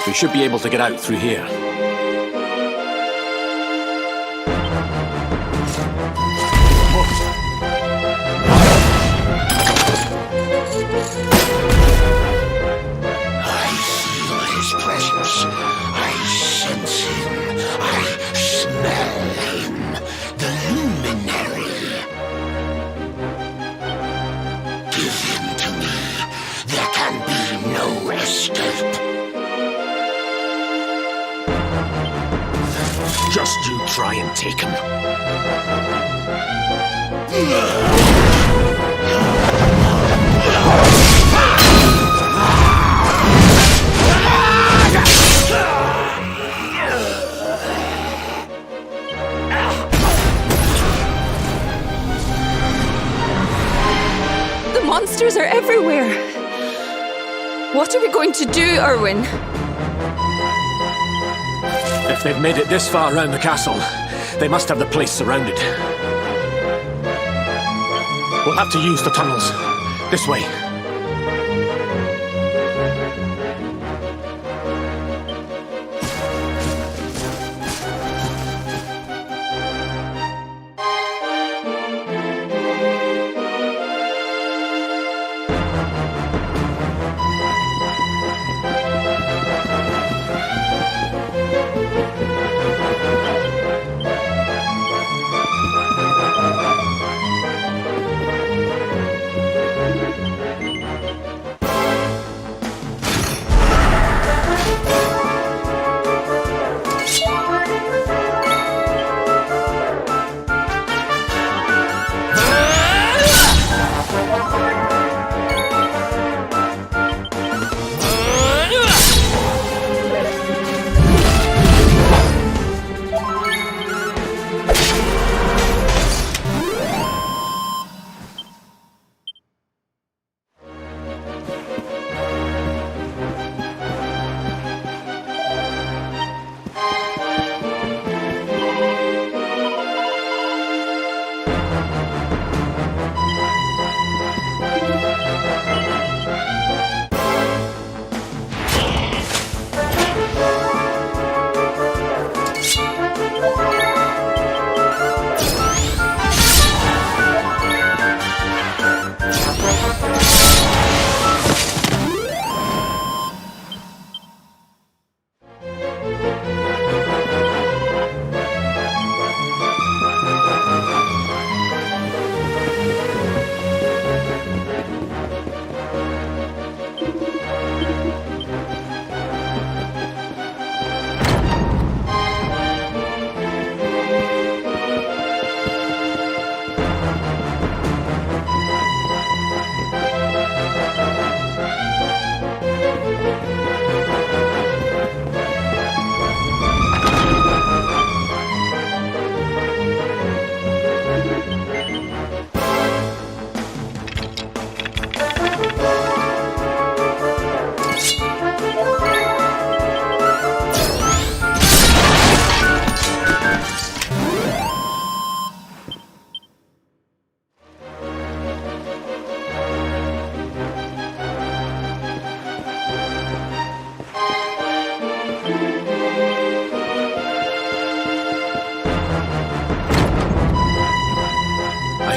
We should be able to get out through here. I feel his presence. I sense him. I smell him. The luminary. Give him to me. There can be no escape. Just you try and take him. The monsters are everywhere. What are we going to do, Erwin? If they've made it this far around the castle, they must have the place surrounded. We'll have to use the tunnels. This way.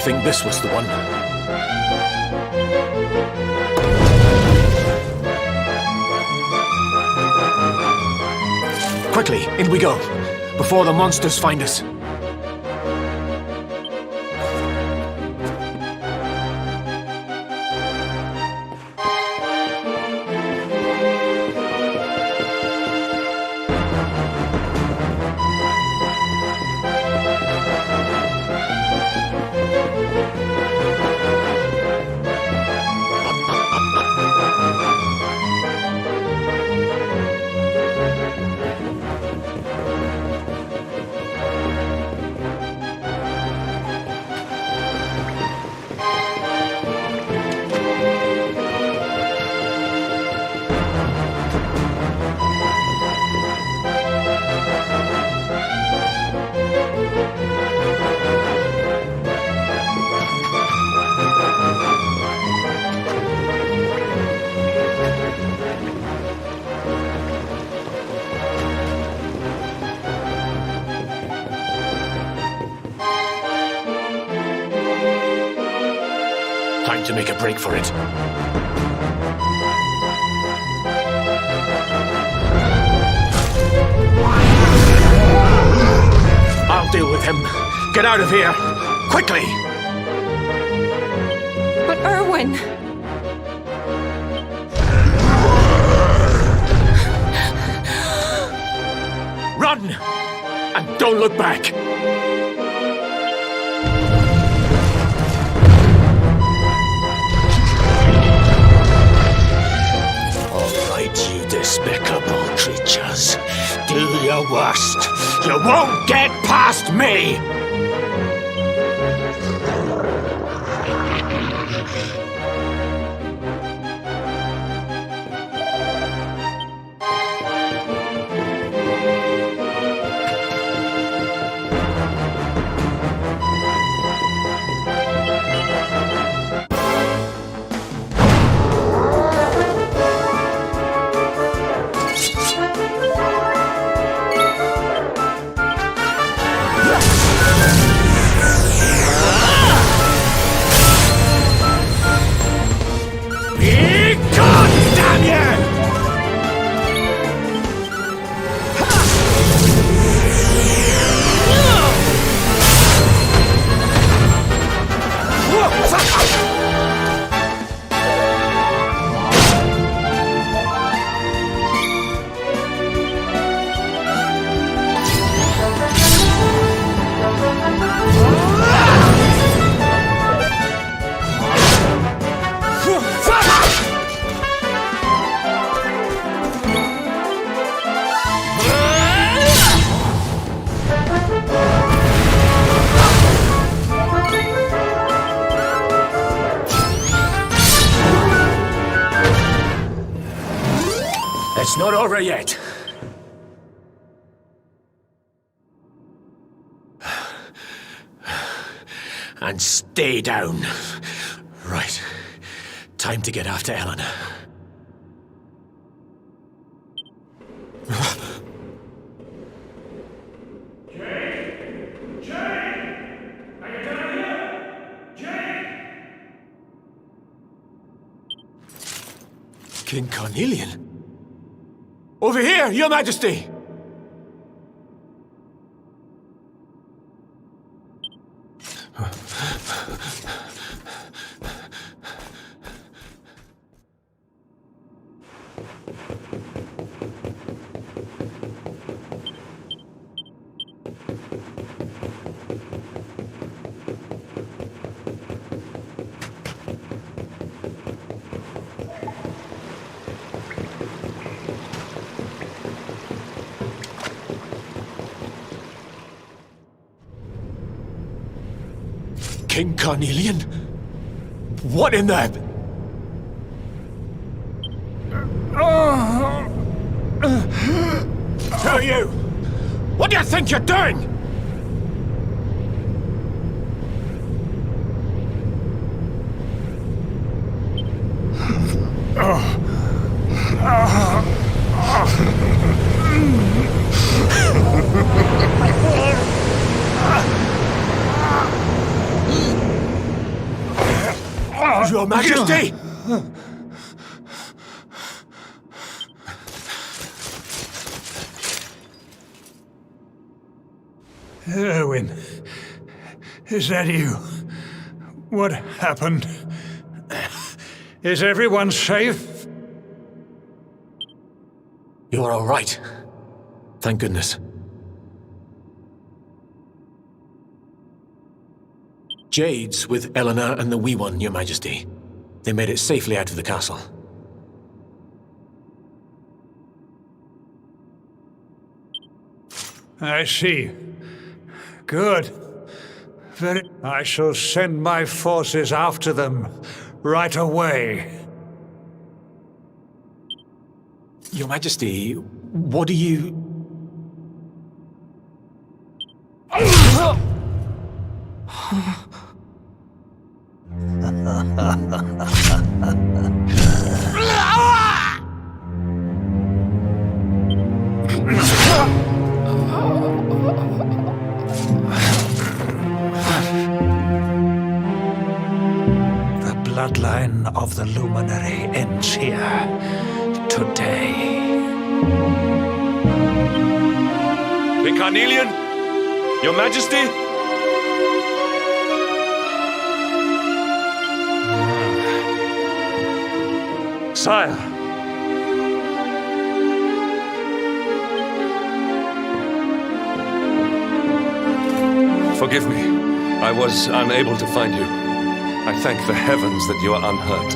think this was the one. Quickly, in we go, before the monsters find us. Time to make a break for it. I'll deal with him. Get out of here! Quickly! But Erwin... Run! And don't look back! You despicable creatures. Do your worst. You won't get past me! It's not over yet. And stay down. Right. Time to get after Eleanor. King Carnelian? Over here, Your Majesty! King Carnelian? What in the... Who are you? What do you think you're doing? Your Majesty! Erwin, is that you? What happened? Is everyone safe? You're all right. Thank goodness. Jade's with Eleanor and the Wee One, Your Majesty. They made it safely out of the castle. I see. Good. I shall send my forces after them right away. Your Majesty, what do you... The bloodline of the Luminary ends here today. King Carnelian? Your Majesty? Sire. Forgive me. I was unable to find you. I thank the heavens that you are unhurt.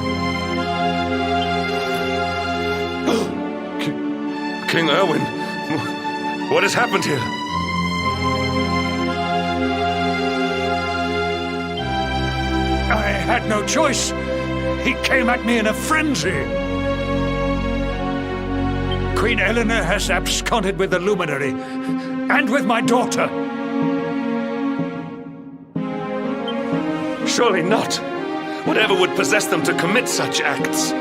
King Erwin, what has happened here? I had no choice. He came at me in a frenzy. Queen Eleanor has absconded with the Luminary, and with my daughter. Surely not. Whatever would possess them to commit such acts?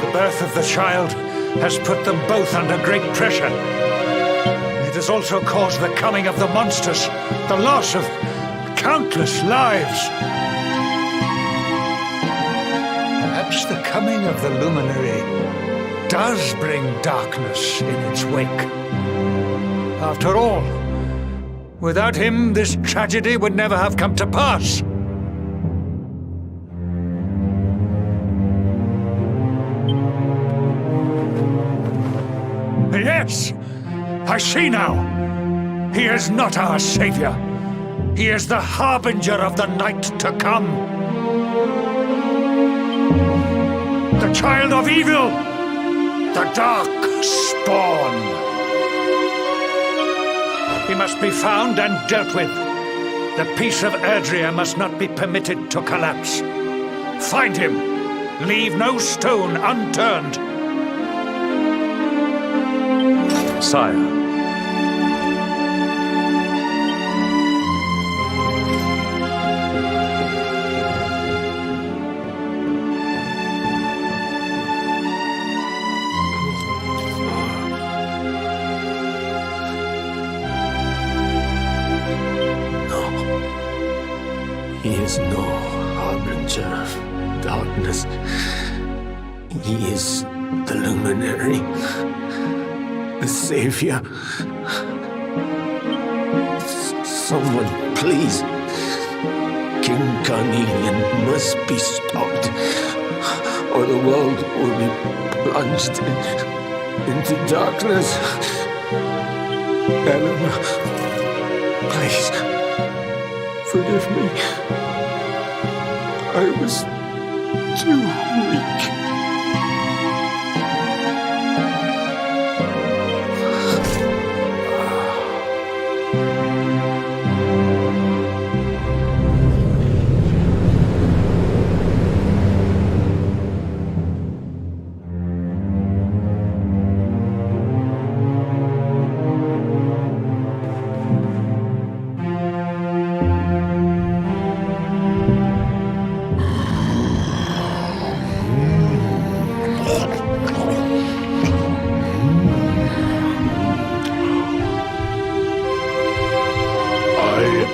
The birth of the child has put them both under great pressure. It has also caused the coming of the monsters, the loss of countless lives. Perhaps the coming of the Luminary does bring darkness in its wake. After all, without him, this tragedy would never have come to pass. Yes, I see now. He is not our savior. He is the harbinger of the night to come. The child of evil. The dark spawn. He must be found and dealt with. The peace of Erdrea must not be permitted to collapse. Find him. Leave no stone unturned. Sire. He is no harbinger of darkness. He is the Luminary, the Savior. Someone, please. King Carnelian must be stopped, or the world will be plunged into darkness. Eleanor, please, forgive me. I was too weak.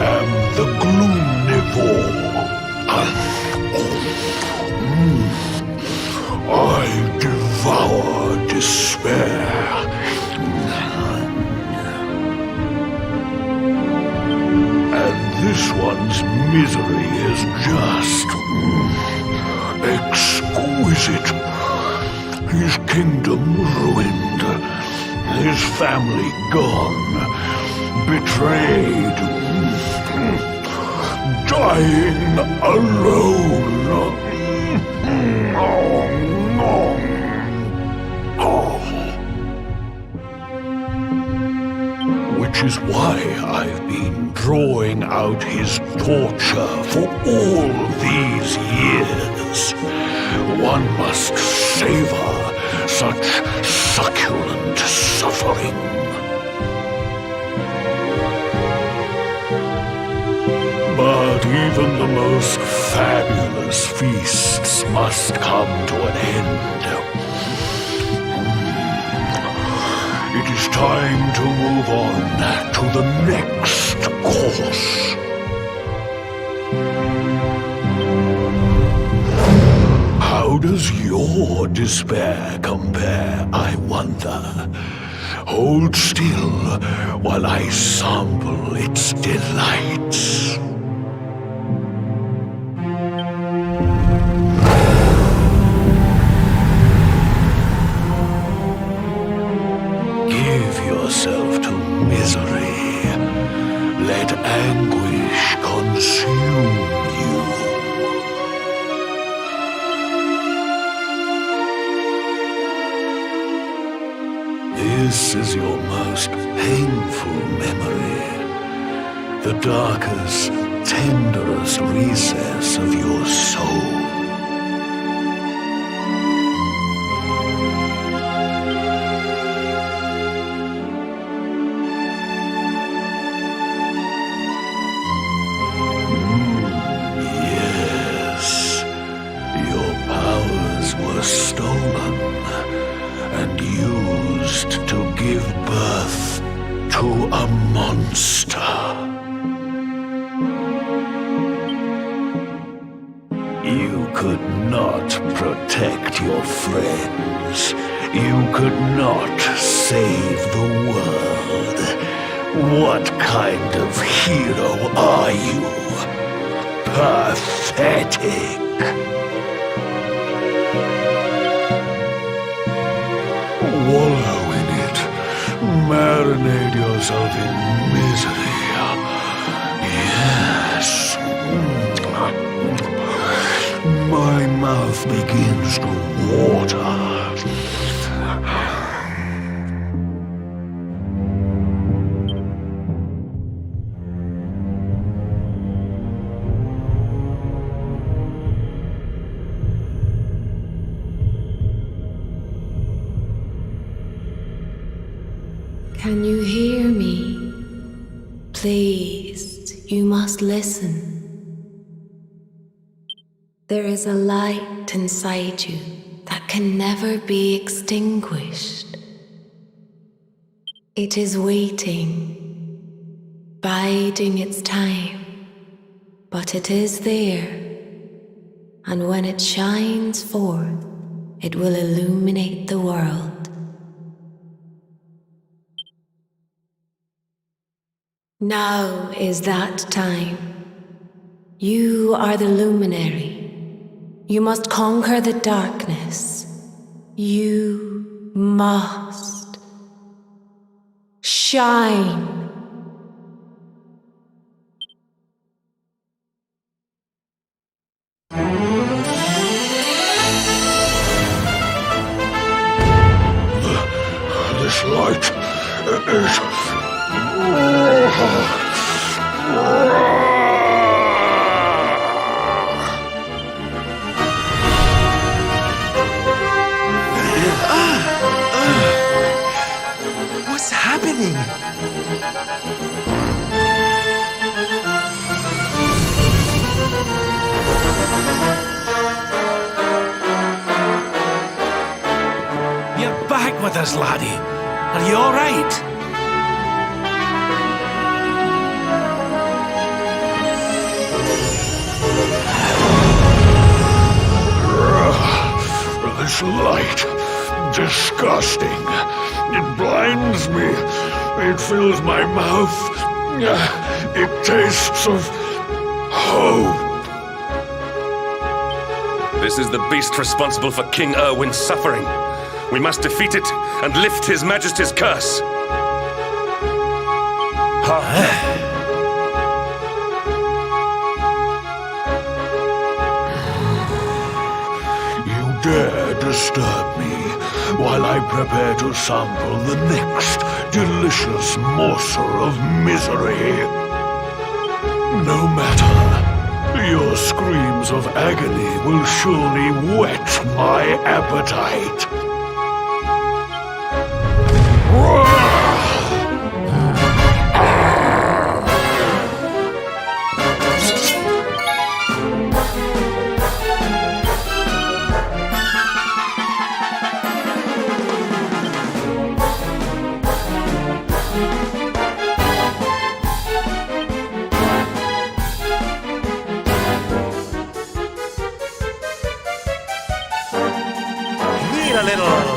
am the Gloomnivore. I devour despair. And this one's misery is just exquisite. His kingdom ruined, his family gone, betrayed, dying alone. Which is why I've been drawing out his torture for all these years. One must savor such succulent suffering. But even the most fabulous feasts must come to an end. It is time to move on to the next course. How does your despair compare, I wonder? Hold still while I sample its delights. Give yourself to misery. Let anguish consume you. This is your most painful memory, the darkest, tenderest recess of your soul. Yes, your powers were stolen and used to give birth to a monster. You could not protect your friends. You could not save the world. What kind of hero are you? Pathetic. Wallow in it. Marinate yourself in misery. Yes. My mouth begins to water. Can you hear me? Please, you must listen. There is a light inside you that can never be extinguished. It is waiting, biding its time, but it is there, and when it shines forth, it will illuminate the world. Now is that time. You are the luminary. You must conquer the darkness. You must shine. This light is... What's happening? You're back with us, laddie. Are you all right? this light. Disgusting. It blinds me. It fills my mouth. It tastes of hope. This is the beast responsible for King Erwin's suffering. We must defeat it and lift His Majesty's curse. You dare disturb me while I prepare to sample the next delicious morsel of misery. No matter. Your screams of agony will surely whet my appetite. Need a little...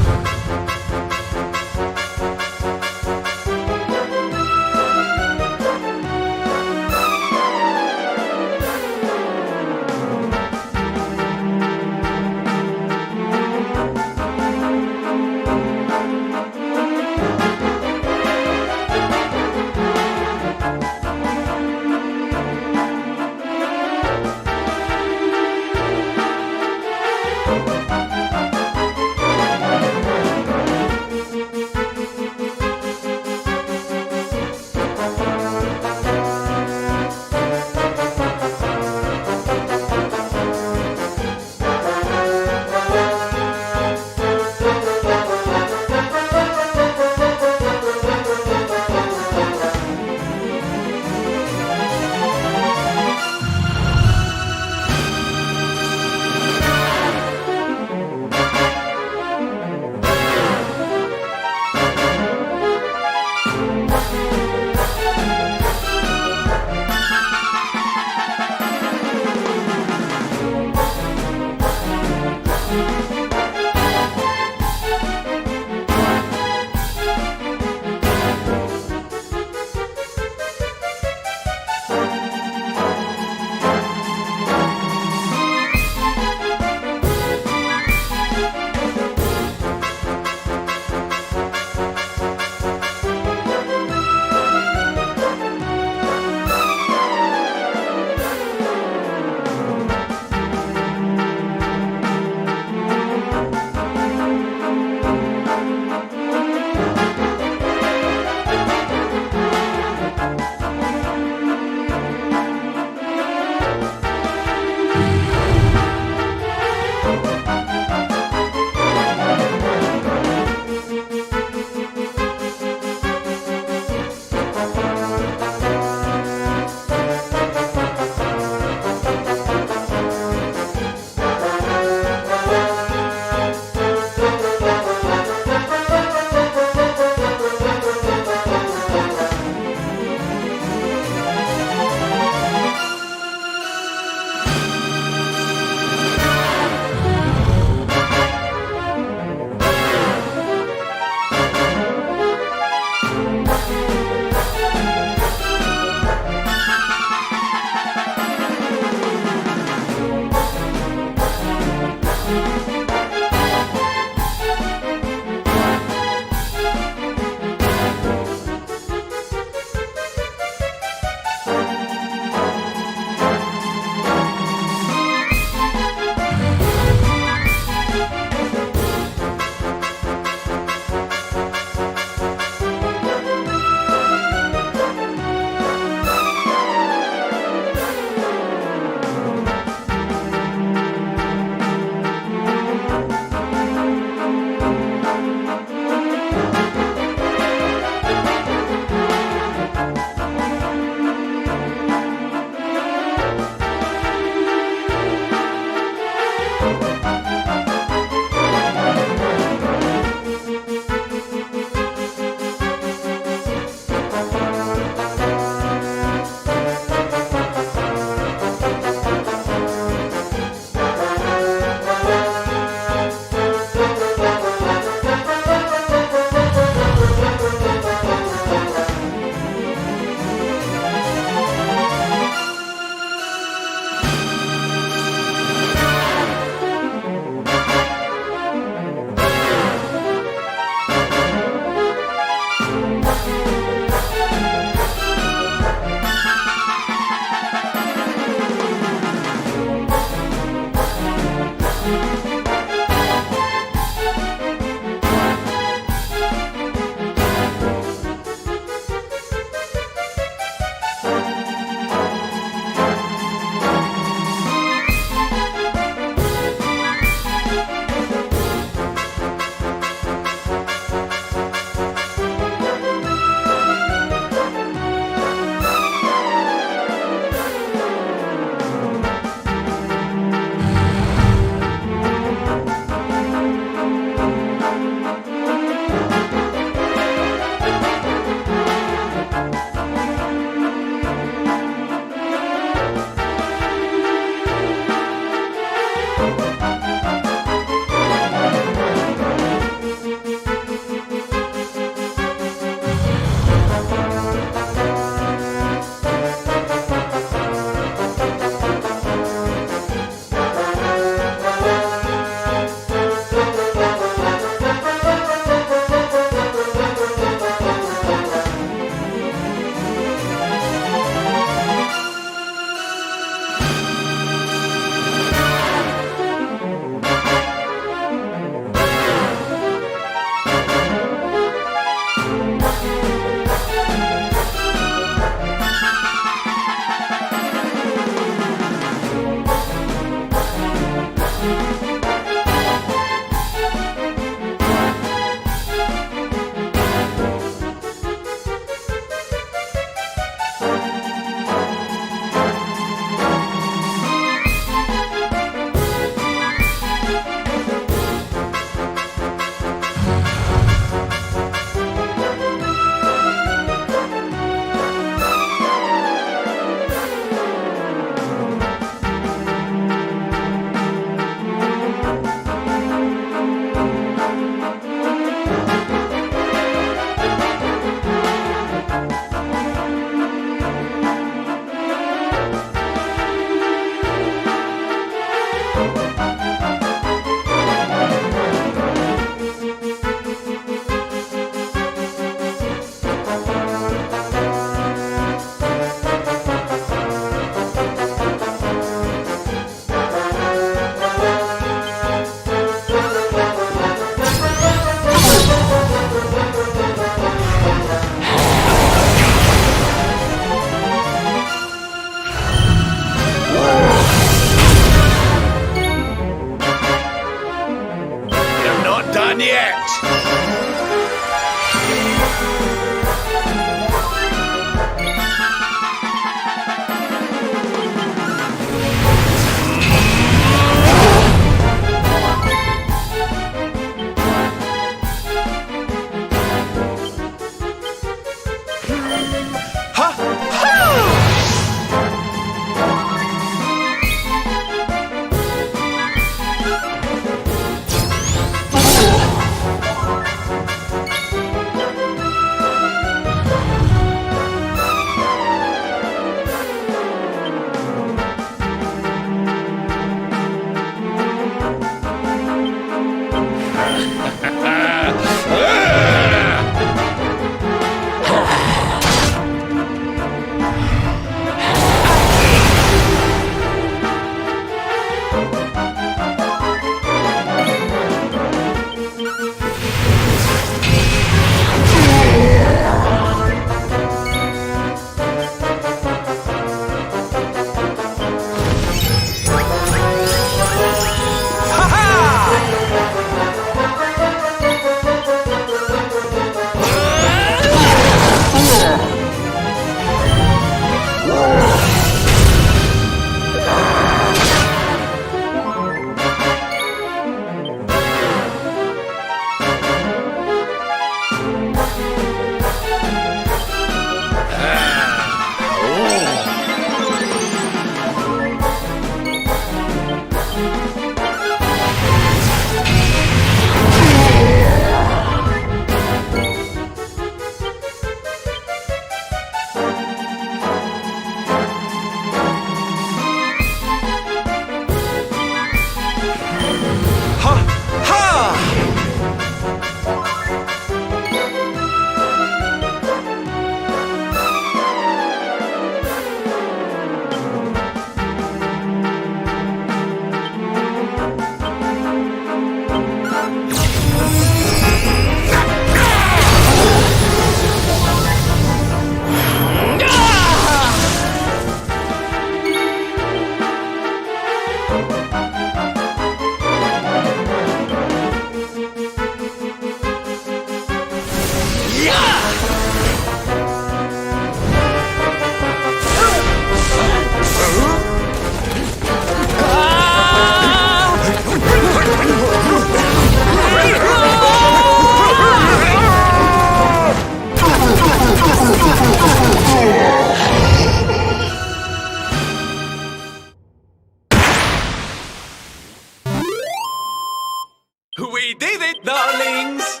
We did it, darlings!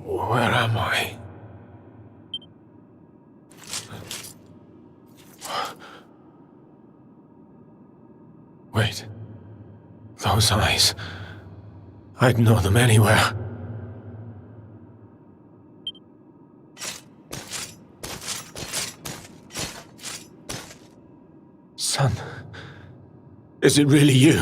Where am I? Wait. Those eyes. I'd know them anywhere. Son, is it really you?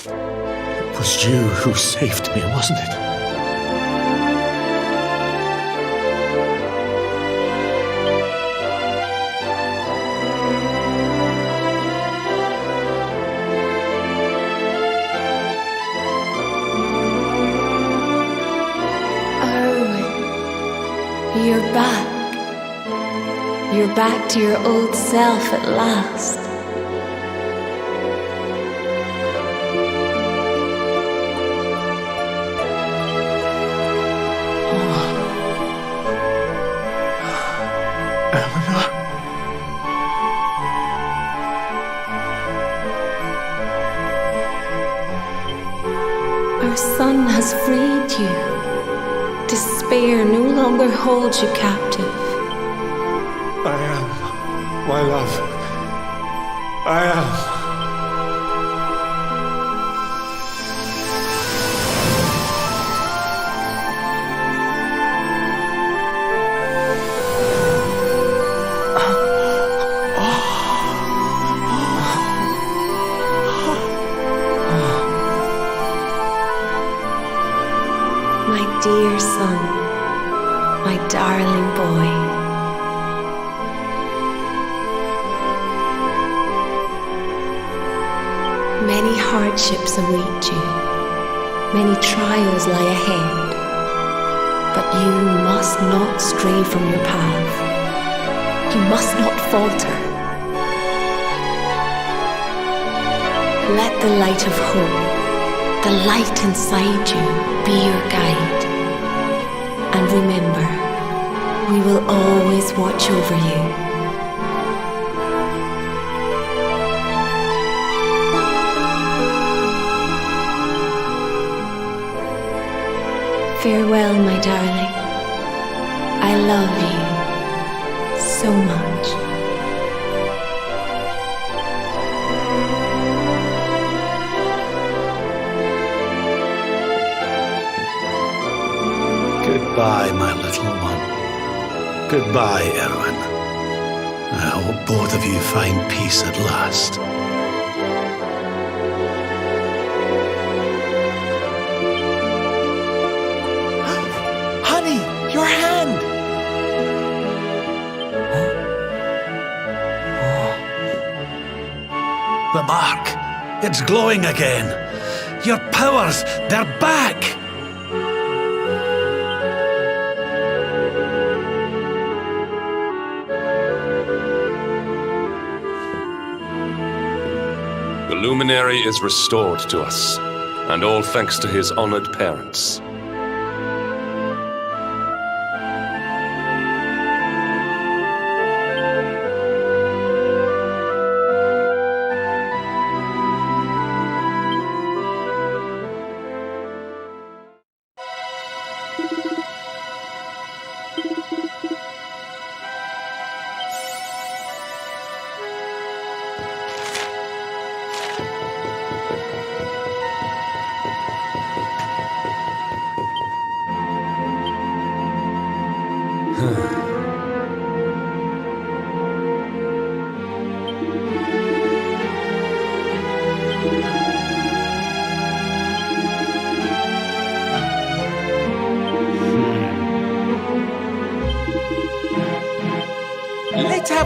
It was you who saved me, wasn't it? You're back. You're back to your old self at last. Eleanor? Our son has freed you. Despair no longer holds you captive. I am, my love. I am. My dear son, my darling boy. Many hardships await you, many trials lie ahead, but you must not stray from your path. You must not falter. Let the light of hope, the light inside you, be your guide. And remember, we will always watch over you. Farewell, my darling. I love you so much. Goodbye, my little one. Goodbye, Erwin. I hope both of you find peace at last. Honey, your hand! The mark. It's glowing again. Your powers, they're back! The luminary is restored to us, and all thanks to his honored parents.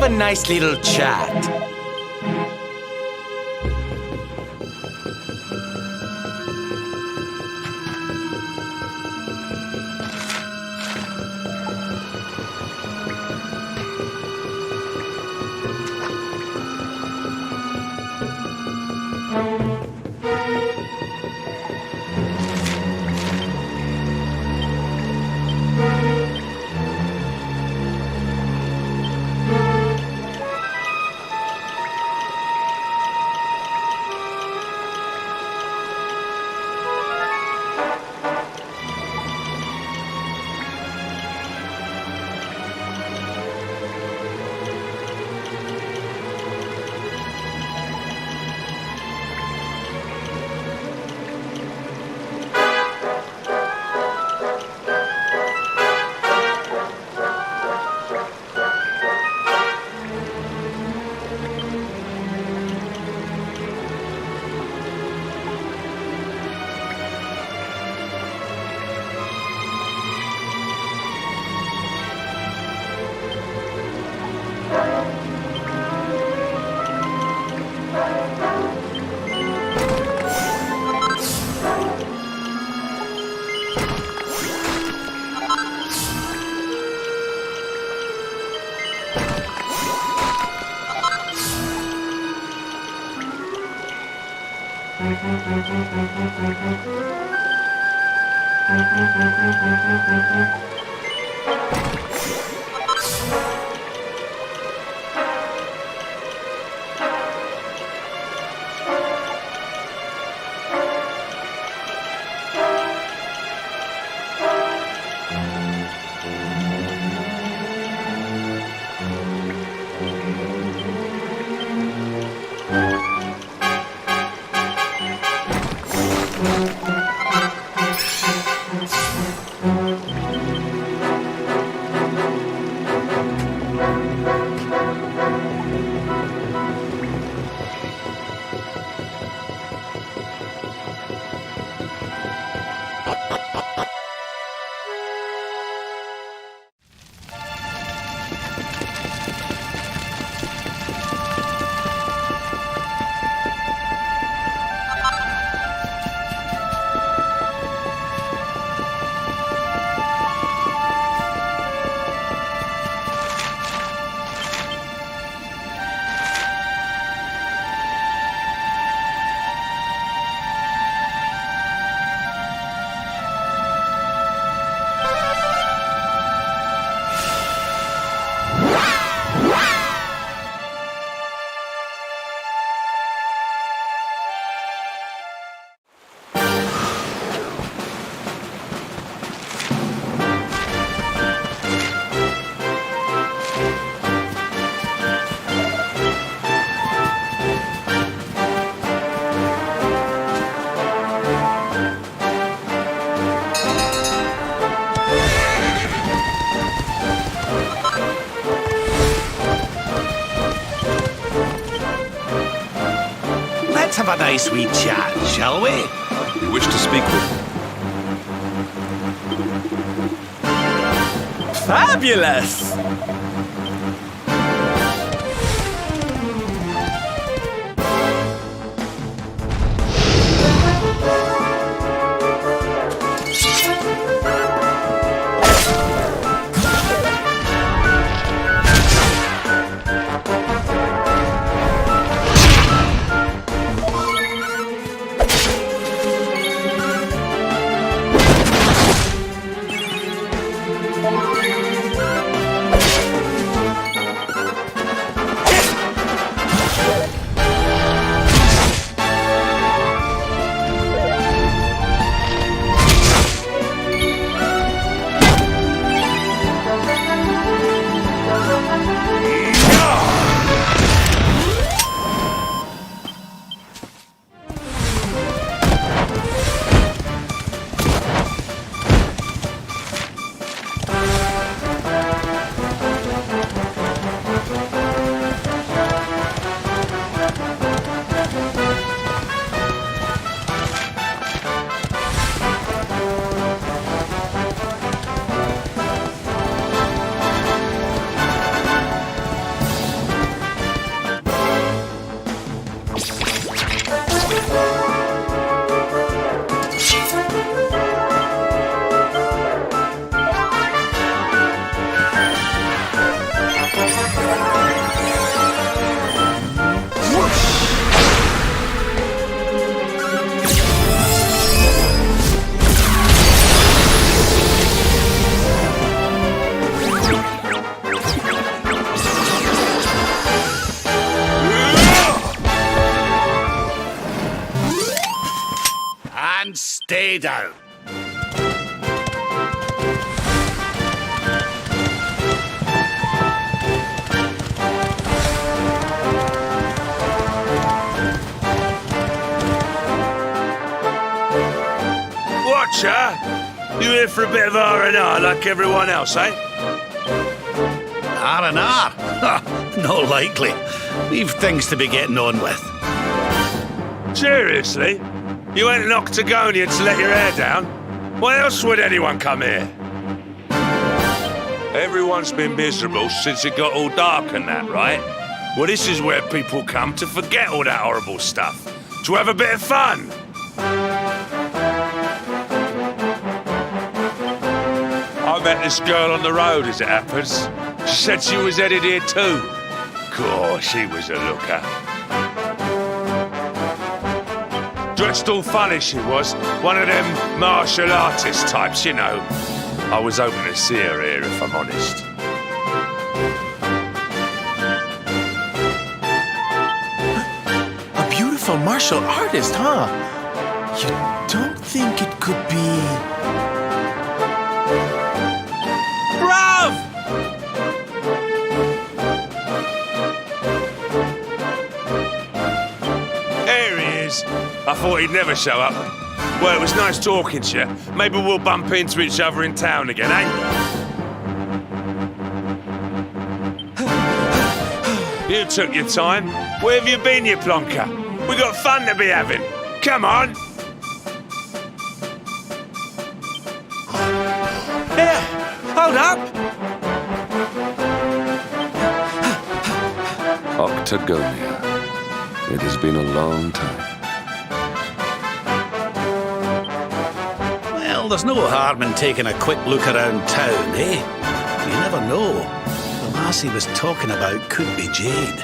have a nice little chat. Let's have a nice wee chat, shall we? You wish to speak with me? Fabulous! stay down. Watcher, you here for a bit of R&R like everyone else, eh? R&R? Not likely. We've things to be getting on with. Seriously? You went an Octagonian to let your hair down? Why else would anyone come here? Everyone's been miserable since it got all dark and that, right? Well, this is where people come to forget all that horrible stuff. To have a bit of fun. I met this girl on the road, as it happens. She said she was headed here too. Cool, she was a looker. Dressed all funny, she was. One of them martial artist types, you know. I was hoping to see her here, if I'm honest. A beautiful martial artist, huh? You don't think it could be... Brav! Here he is. I thought he'd never show up. Well, it was nice talking to you. Maybe we'll bump into each other in town again, eh? You took your time. Where have you been, you plonker? We got fun to be having. Come on. Here, hold up! Octagonia. It has been a long time. Well, there's no harm in taking a quick look around town, eh? You never know. The lass he was talking about could be Jade.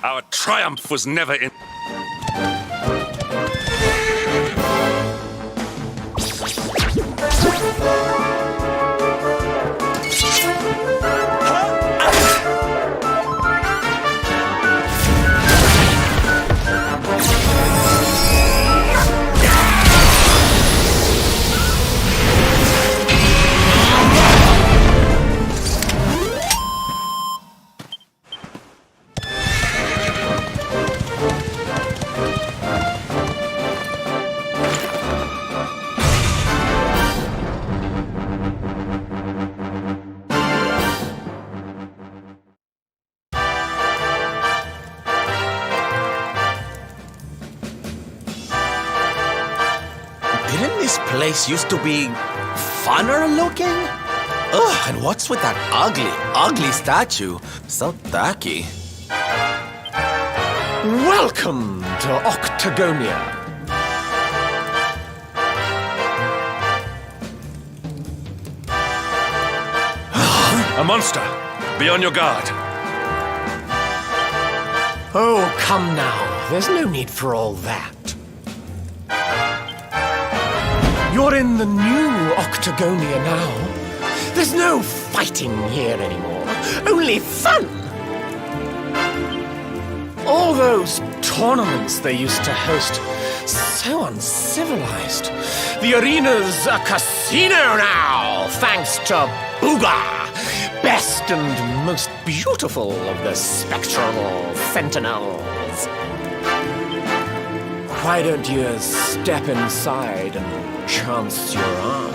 Our triumph was never in... Didn't this place used to be funner looking? Ugh, and what's with that ugly statue? So tacky. Welcome to Octagonia. A monster! Be on your guard. Oh, come now. There's no need for all that. You're in the new Octagonia now. There's no fighting here anymore. Only fun. All those tournaments they used to host, so uncivilized. The arena's a casino now, thanks to Booga, best and most beautiful of the spectral sentinels. Why don't you step inside and chance your arm?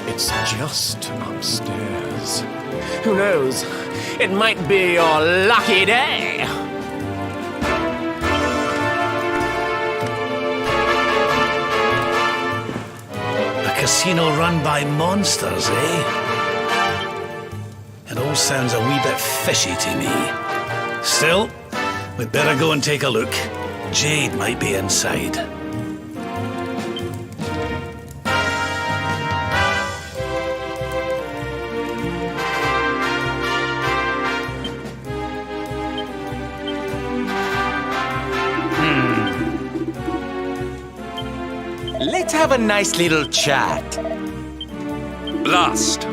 It's just upstairs. Who knows? It might be your lucky day. casino run by monsters, eh? It all sounds a wee bit fishy to me. Still, we'd better go and take a look. Jade might be inside. Let's have a nice little chat. Blast!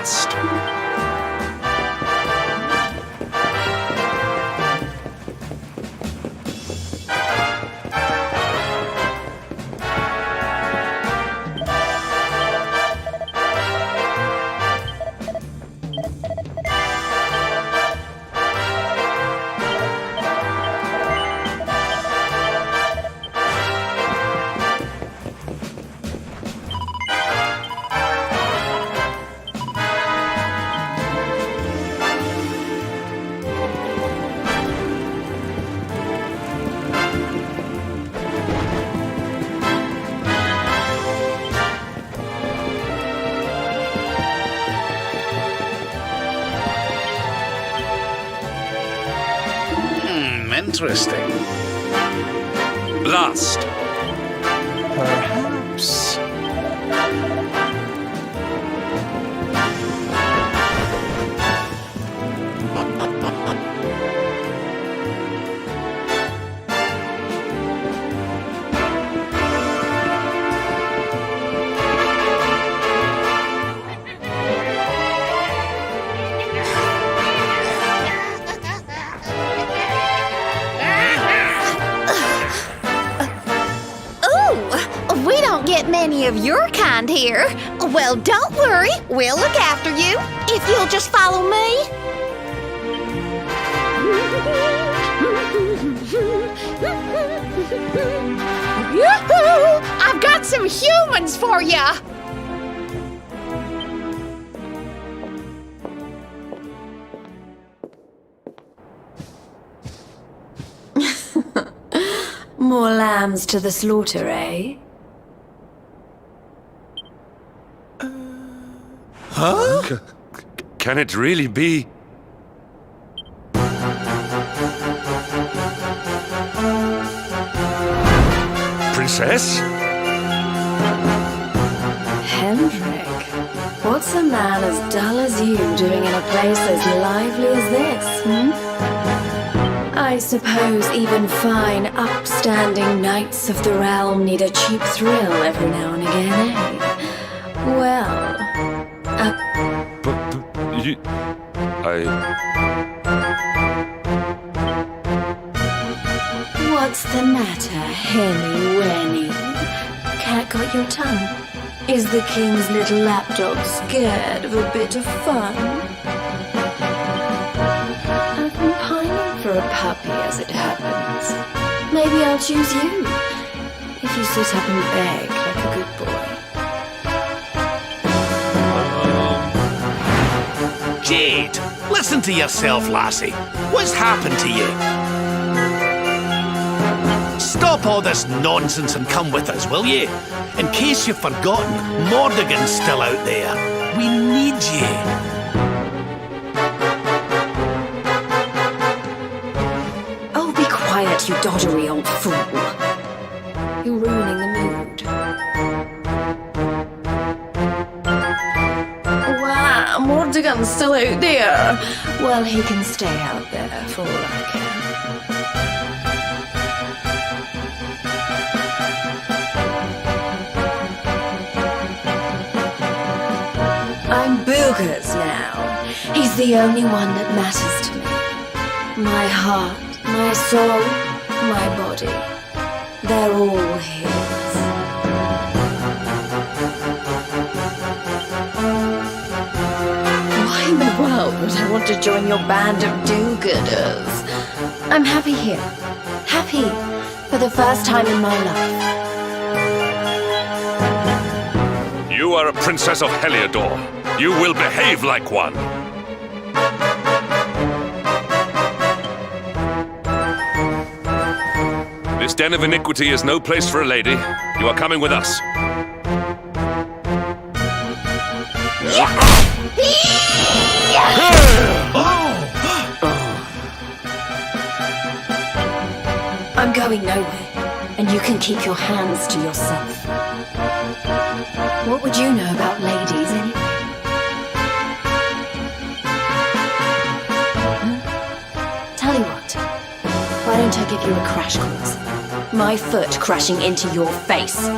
Last. Interesting. Last. Perhaps. We don't get many of your kind here. Well, don't worry. We'll look after you if you'll just follow me. Yoo-hoo! I've got some humans for ya. More lambs to the slaughter, eh? Can it really be? Princess? Hendrik, what's a man as dull as you doing in a place as lively as this, I suppose even fine, upstanding knights of the realm need a cheap thrill every now and again, eh? Well, But you... what's the matter, Henny Wenny? Cat got your tongue? Is the king's little lapdog scared of a bit of fun? I've been pining for a puppy, as it happens. Maybe I'll choose you, if you sit up and beg like a good boy. Jade, listen to yourself, lassie. What's happened to you? Stop all this nonsense and come with us, will you? In case you've forgotten, Mordigan's still out there. We need you. Oh, be quiet, you doddery old fool. You're ruining the mood. Wow, Mordigan's still out there. Well, he can stay out there for all I care. I'm Booger's now. He's the only one that matters to me. My heart, my soul, my body. They're all his. Why in the world would I want to join your band of do-gooders? I'm happy here. Happy for the first time in my life. You are a princess of Heliodor. You will behave like one. This den of iniquity is no place for a lady. You are coming with us. I'm going nowhere, and you can keep your hands to yourself. What would you know about ladies, anyway? Tell you what, why don't I give you a crash course? My foot crashing into your face.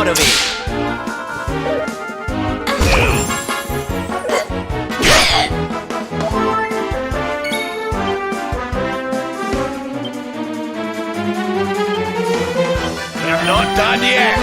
more of it. We're not done yet.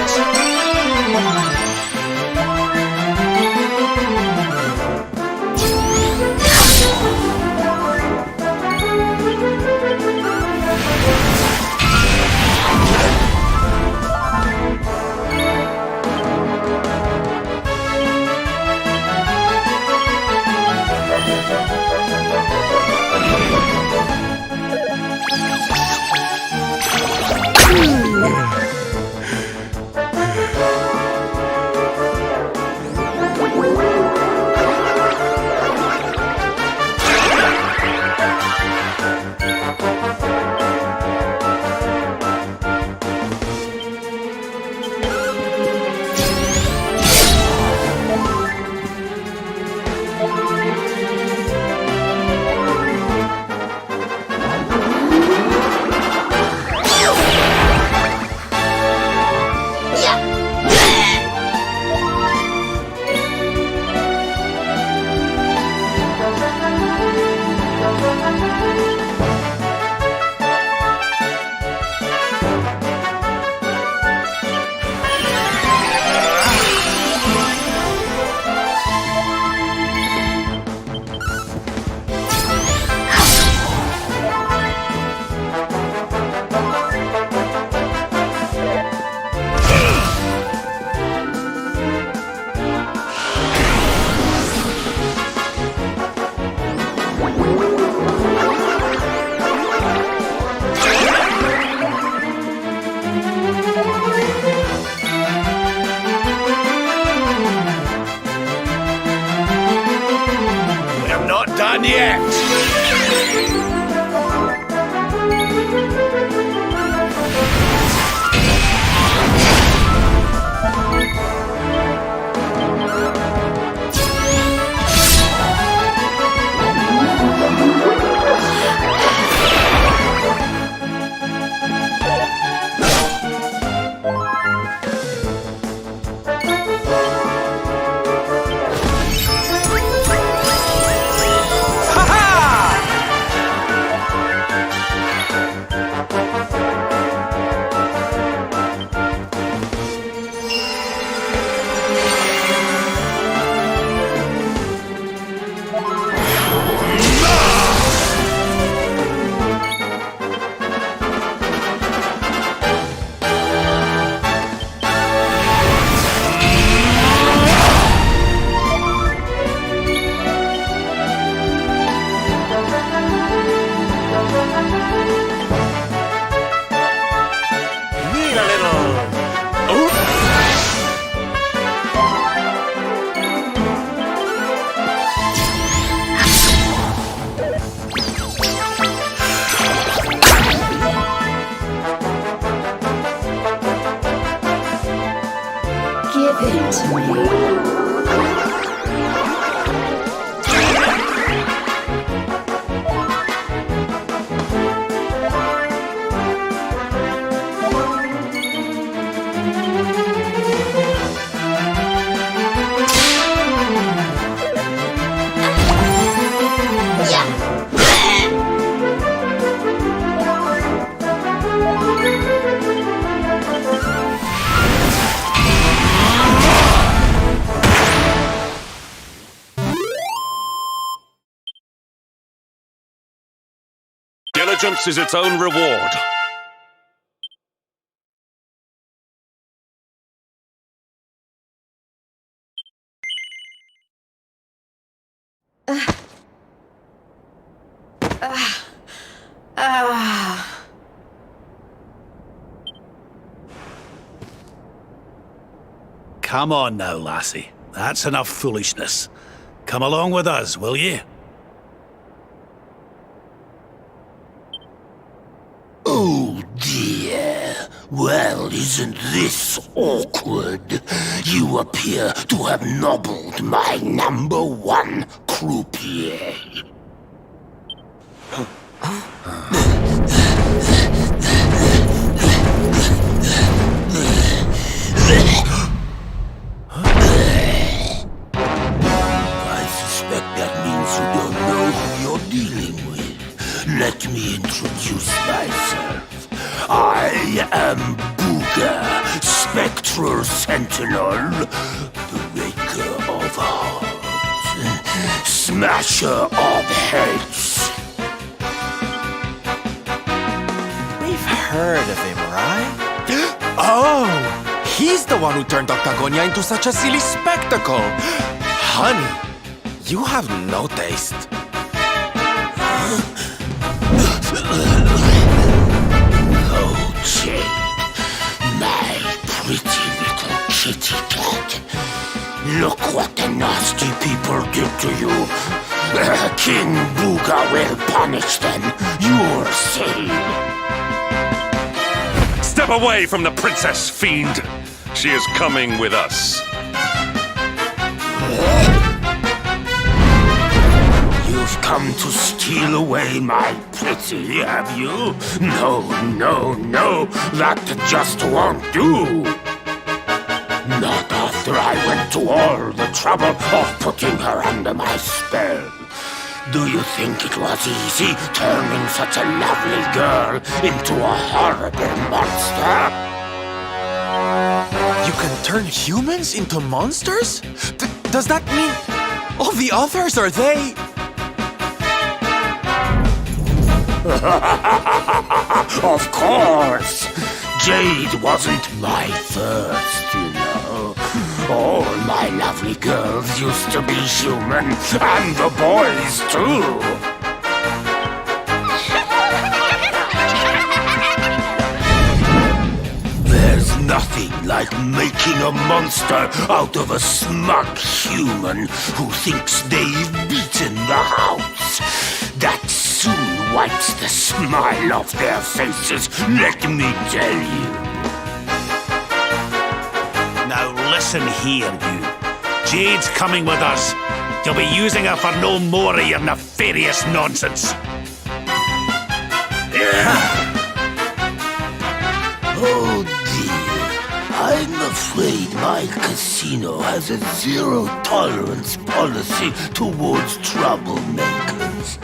We're not done yet. Need a little. Oof. Give it to me. Diligence is its own reward. Come on now, lassie. That's enough foolishness. Come along with us, will ye? Oh dear. Well, isn't this awkward? You appear to have nobbled my #1 croupier. case you don't know who you're dealing with, let me introduce myself. I am Booga, Spectral Sentinel, the Maker of Hearts, Smasher of Heads. We've heard of him, right? Oh! He's the one who turned Octagonia into such a silly spectacle! Honey, you have no taste. Oh, Jade, my pretty little kitty cat. Look what the nasty people did to you. King Booga will punish them. You'll see. Step away from the princess, fiend! She is coming with us. You've come to steal away my pretty, have you? No, no, no, that just won't do. Not after I went to all the trouble of putting her under my spell. Do you think it was easy turning such a lovely girl into a horrible monster? You can turn humans into monsters? Does that mean all the others are they? Of course! Jade wasn't my first, you know. All my lovely girls used to be human, and the boys too. There's nothing like making a monster out of a smug human who thinks they've beaten the house. That soon wipes the smile off their faces, let me tell you. Now listen here, you. Jade's coming with us. You'll be using her for no more of your nefarious nonsense. Oh dear, I'm afraid my casino has a zero-tolerance policy towards troublemakers.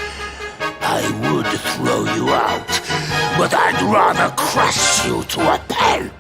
I would throw you out, but I'd rather crush you to a pulp.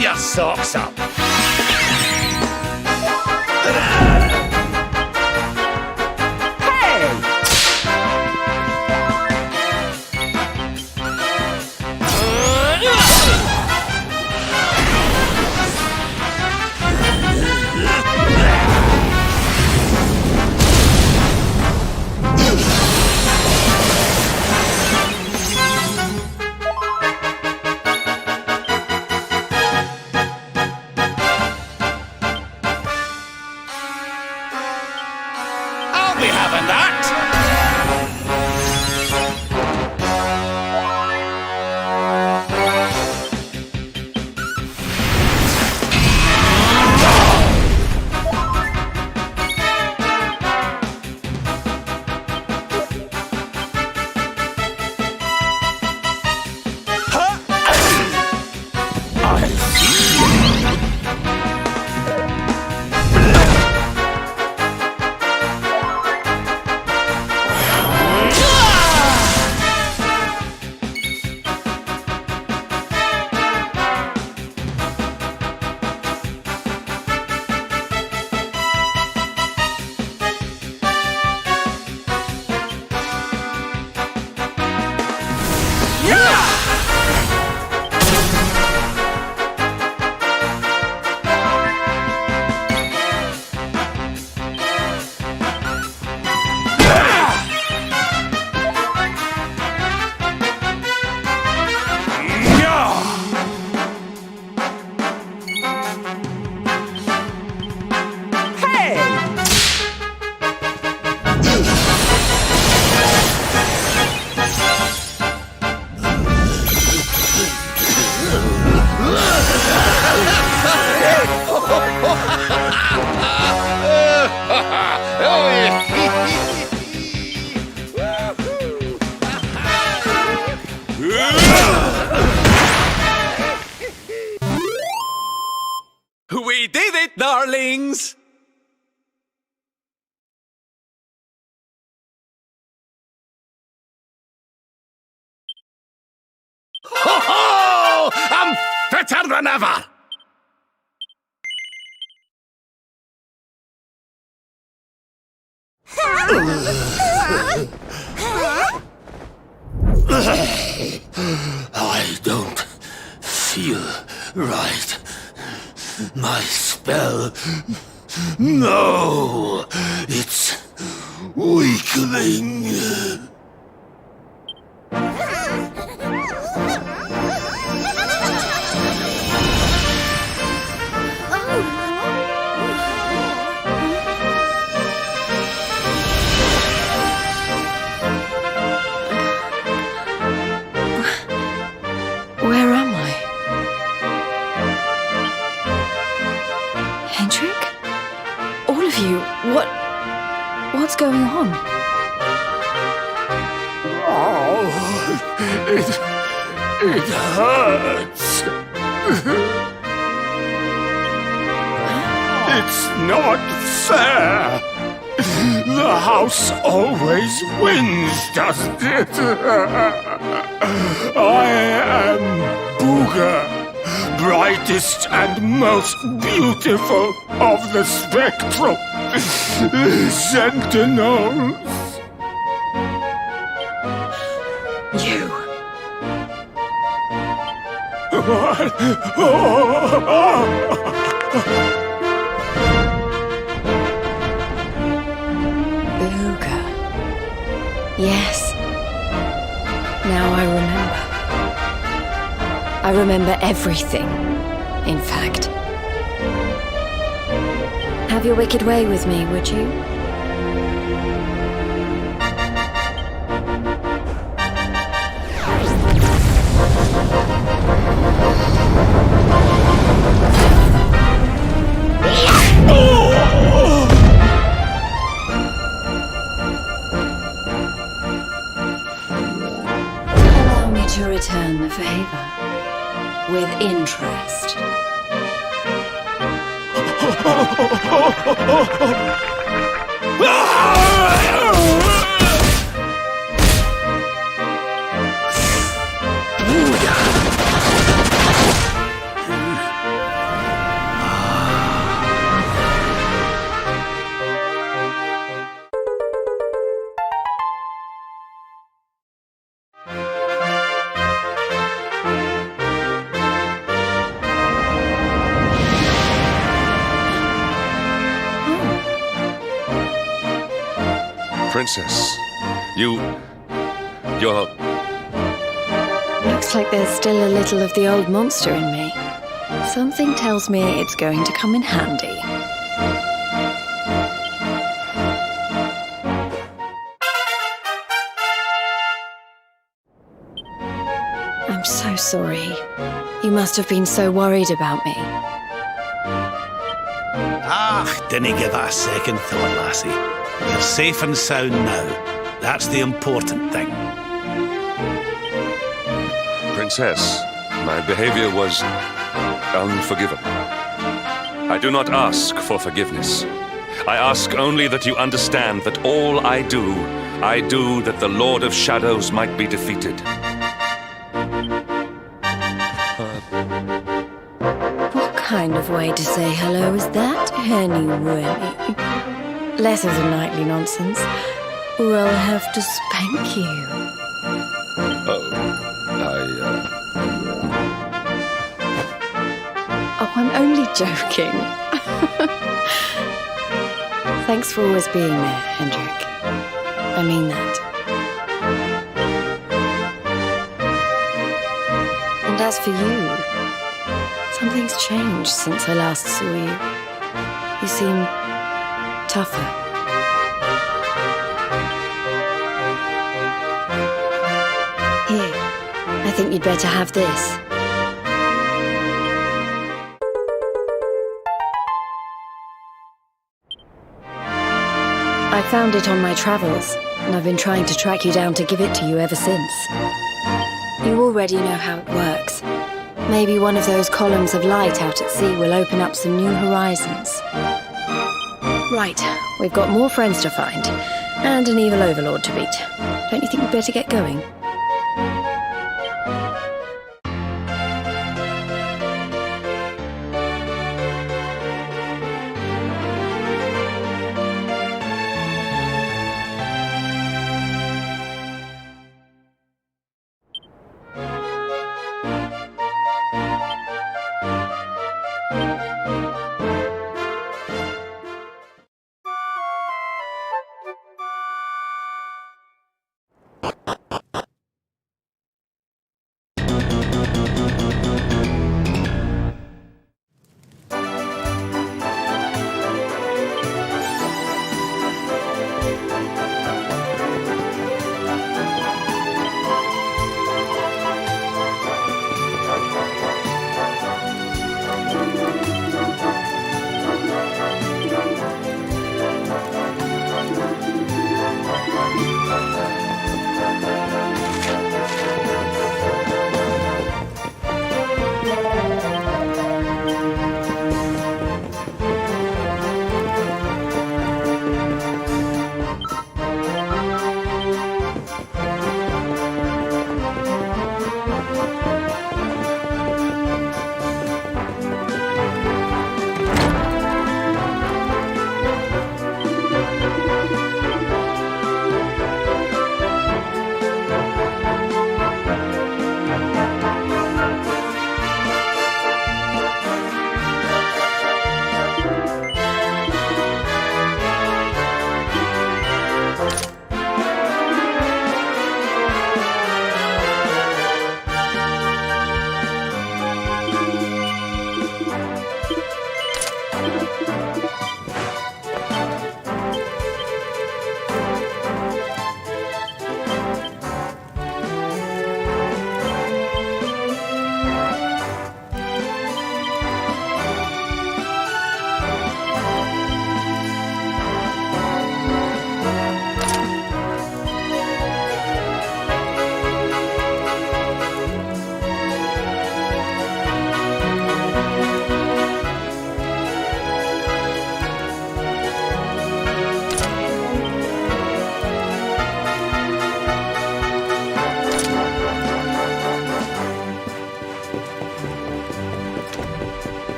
Your socks up. I'll be having that. We did it, darlings! Ho ho! I'm fitter than ever! I don't feel right. My spell... No! It's weakening. Where am I? Hendrik? All of you, what's going on? Oh, it hurts. It's not fair. The house always wins, doesn't it? I am Booga, brightest and most beautiful of the spectral sentinels. You. Booga. Yes. Now I remember. I remember everything, in fact. Have your wicked way with me, would you? Allow me to return the favor with interest. Princess, you're... Looks like there's still a little of the old monster in me. Something tells me it's going to come in handy. I'm so sorry. You must have been so worried about me. Ah, didn't give it a second thought, lassie. You're safe and sound now. That's the important thing. Princess, my behavior was unforgivable. I do not ask for forgiveness. I ask only that you understand that all I do that the Lord of Shadows might be defeated. What kind of way to say hello is that, anyway? Less of the nightly nonsense, or I'll have to spank you. Oh, I'm only joking. Thanks for always being there, Hendrik. I mean that. And as for you, something's changed since I last saw you. You seem tougher. Here, I think you'd better have this. I found it on my travels, and I've been trying to track you down to give it to you ever since. You already know how it works. Maybe one of those columns of light out at sea will open up some new horizons. Right, we've got more friends to find, and an evil overlord to beat. Don't you think we'd better get going?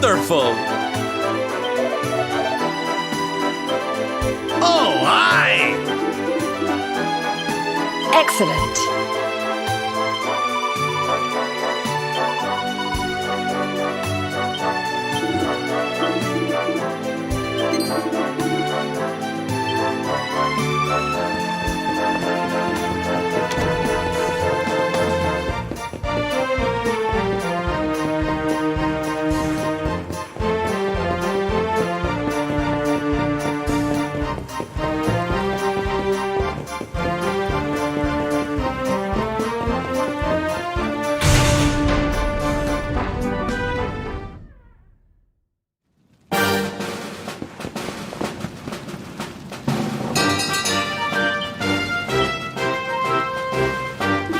wonderful! Oh, aye! Excellent.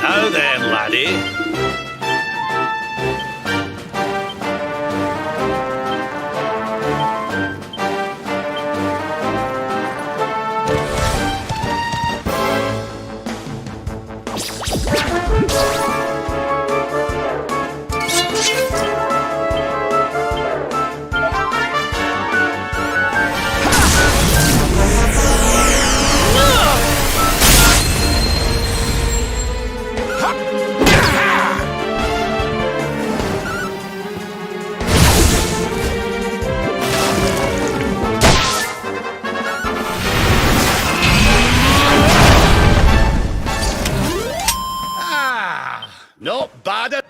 Now then, laddie. Not bad.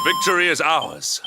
Victory is ours.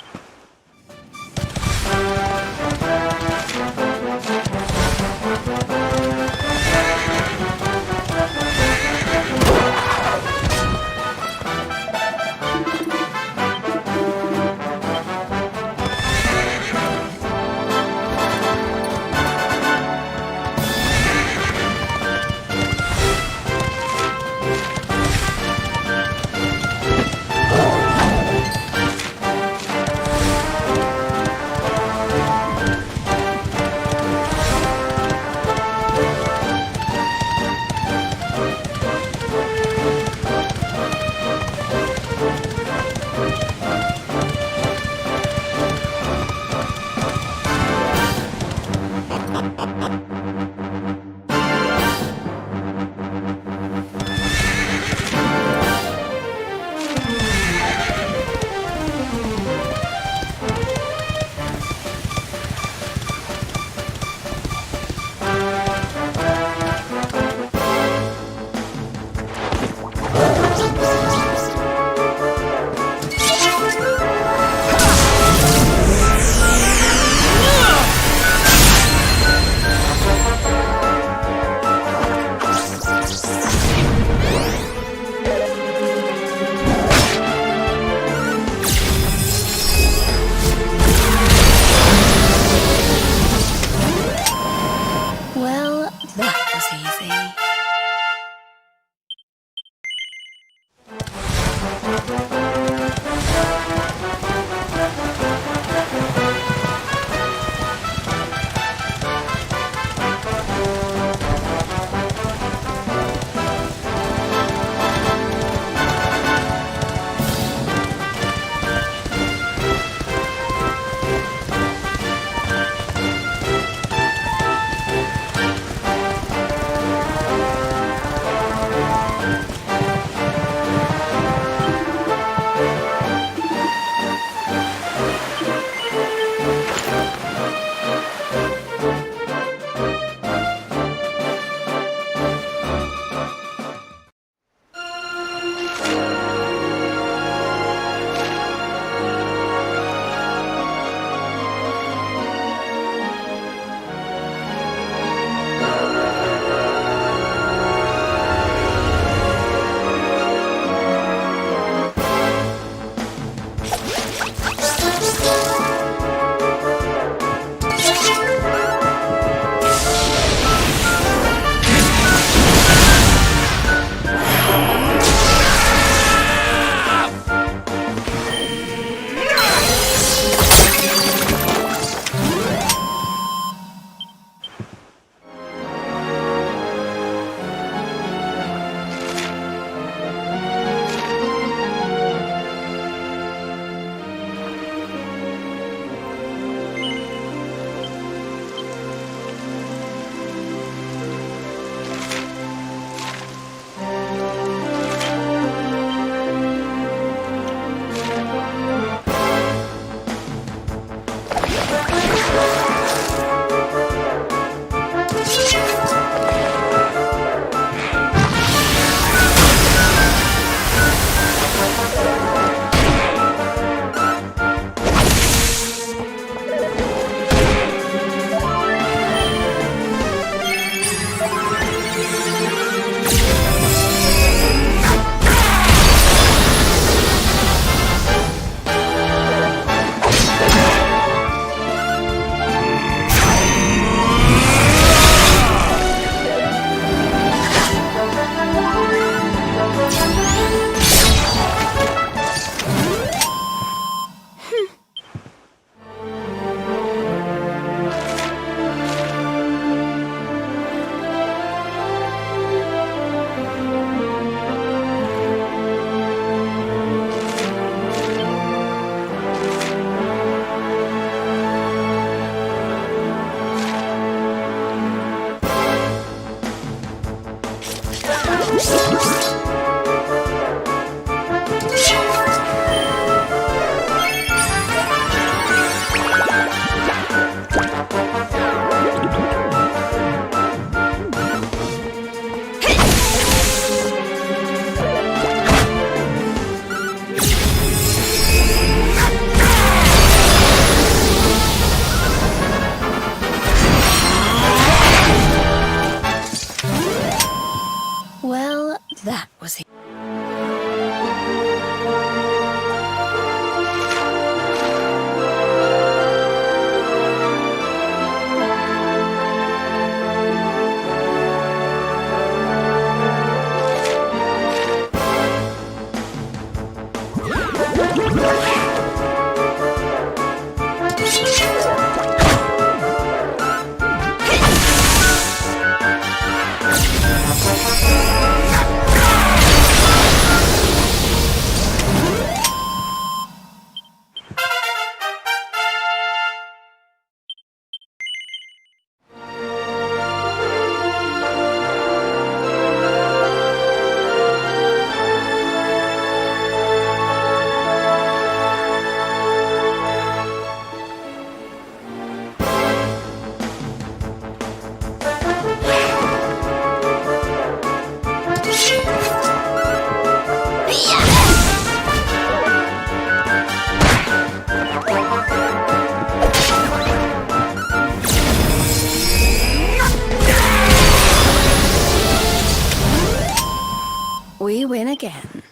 We win again.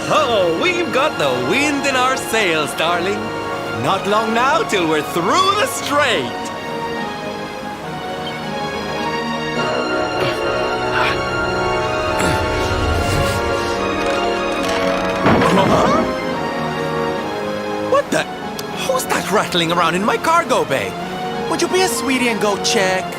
Oh, we've got the wind in our sails, darling. Not long now till we're through the strait. What the? Who's that rattling around in my cargo bay? Would you be a sweetie and go check?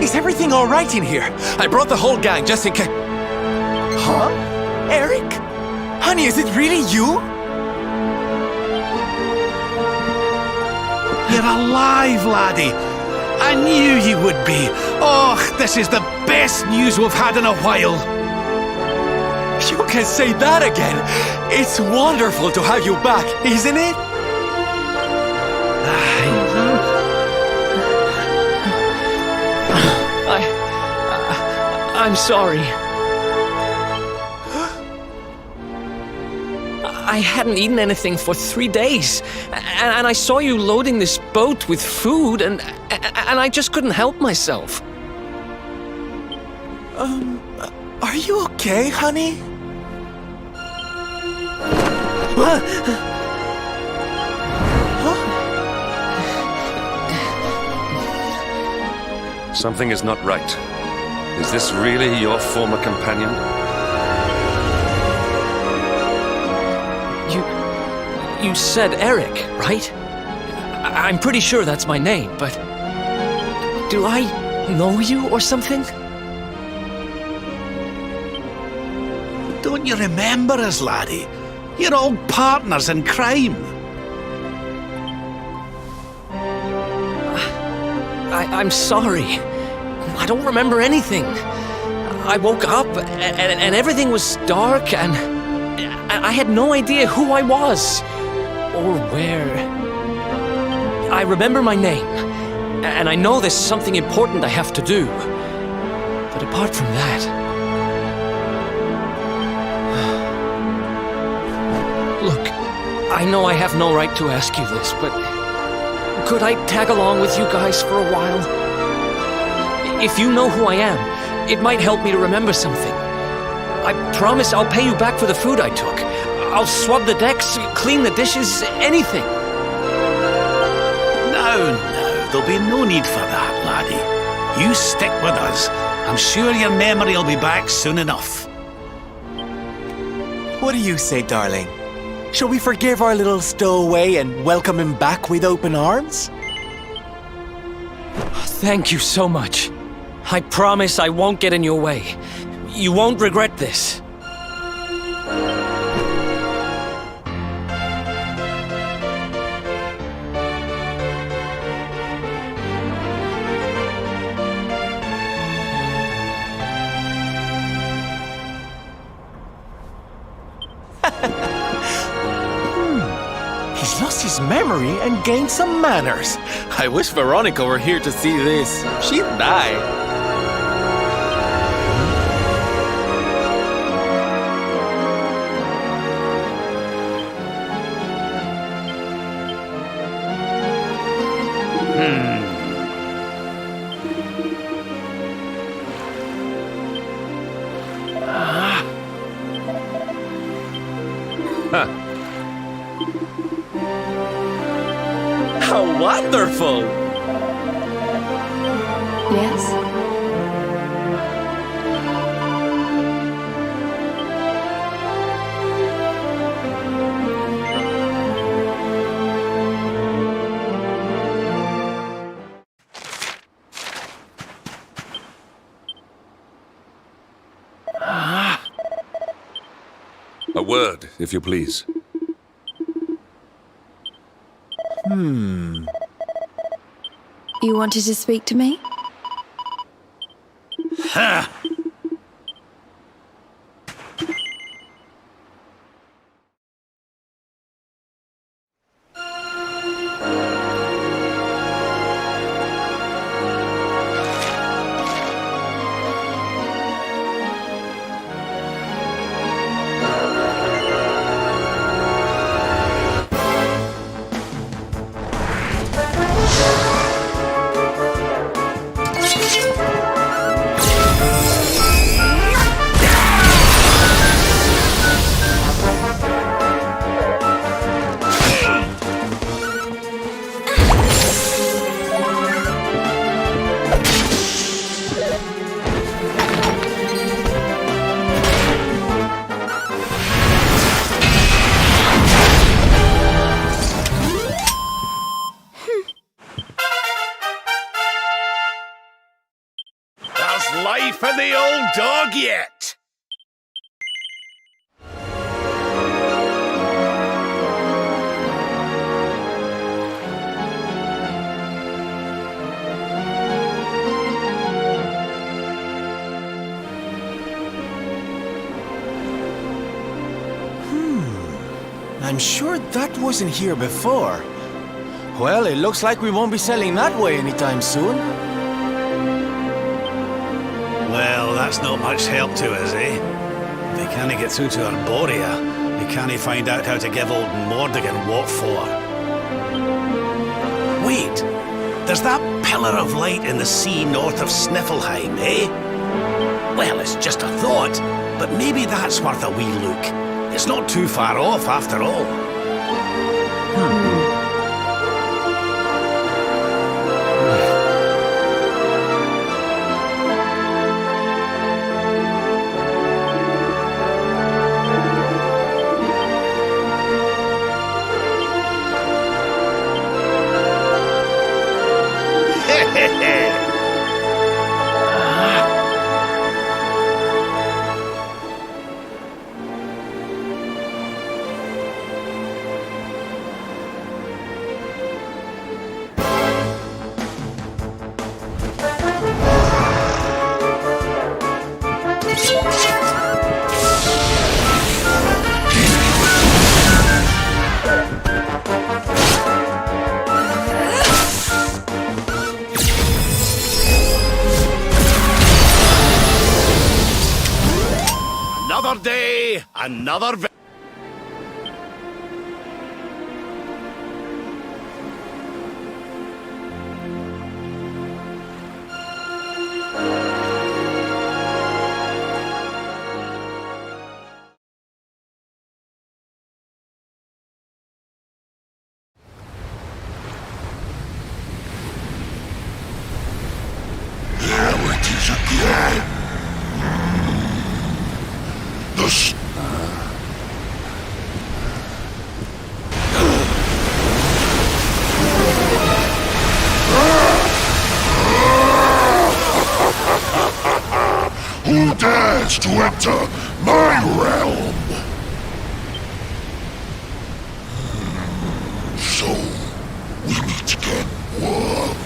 Is everything all right in here? I brought the whole gang just in case. Huh? Eric? Honey, is it really you? You're alive, laddie. I knew you would be. Oh, this is the best news we've had in a while. You can say that again. It's wonderful to have you back, isn't it? I'm sorry. I hadn't eaten anything for 3 days, and I saw you loading this boat with food, and I just couldn't help myself. Are you okay, honey? Something is not right. Is this really your former companion? You said Eric, right? I'm pretty sure that's my name, but do I know you or something? Don't you remember us, laddie? You're old partners in crime. I'm sorry. I don't remember anything. I woke up and everything was dark and I had no idea who I was or where. I remember my name and I know there's something important I have to do. But apart from that... Look, I know I have no right to ask you this, but could I tag along with you guys for a while? If you know who I am, it might help me to remember something. I promise I'll pay you back for the food I took. I'll swab the decks, clean the dishes, anything. No, there'll be no need for that, laddie. You stick with us. I'm sure your memory will be back soon enough. What do you say, darling? Shall we forgive our little stowaway and welcome him back with open arms? Thank you so much. I promise I won't get in your way. You won't regret this. He's lost his memory and gained some manners. I wish Veronica were here to see this. She'd die. How wonderful! Yes? word, if you please. You wanted to speak to me? Ha! Life of the old dog yet? I'm sure that wasn't here before. Well, it looks like we won't be selling that way anytime soon. Well, that's not much help to us, eh? If they can't get through to Arborea, they can't find out how to give old Mordigan what for. Wait! There's that pillar of light in the sea north of Sniffelheim, eh? Well, it's just a thought, but maybe that's worth a wee look. It's not too far off, after all. Another day, another... Who dares to enter my realm? So, we meet again, Worm.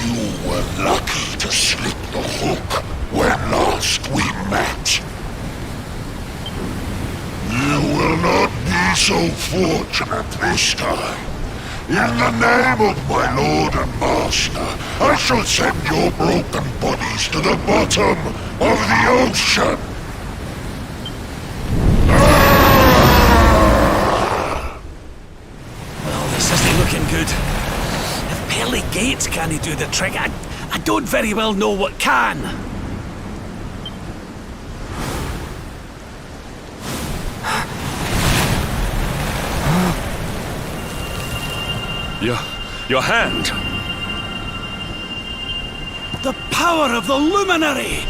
You were lucky to slip the hook when last we met. You will not be so fortunate this time. In the name of my lord and master, I shall send your broken bodies to the bottom of the ocean. Well, this isn't looking good. If pearly gates can't do the trick, I don't very well know what can. Your hand! The power of the Luminary!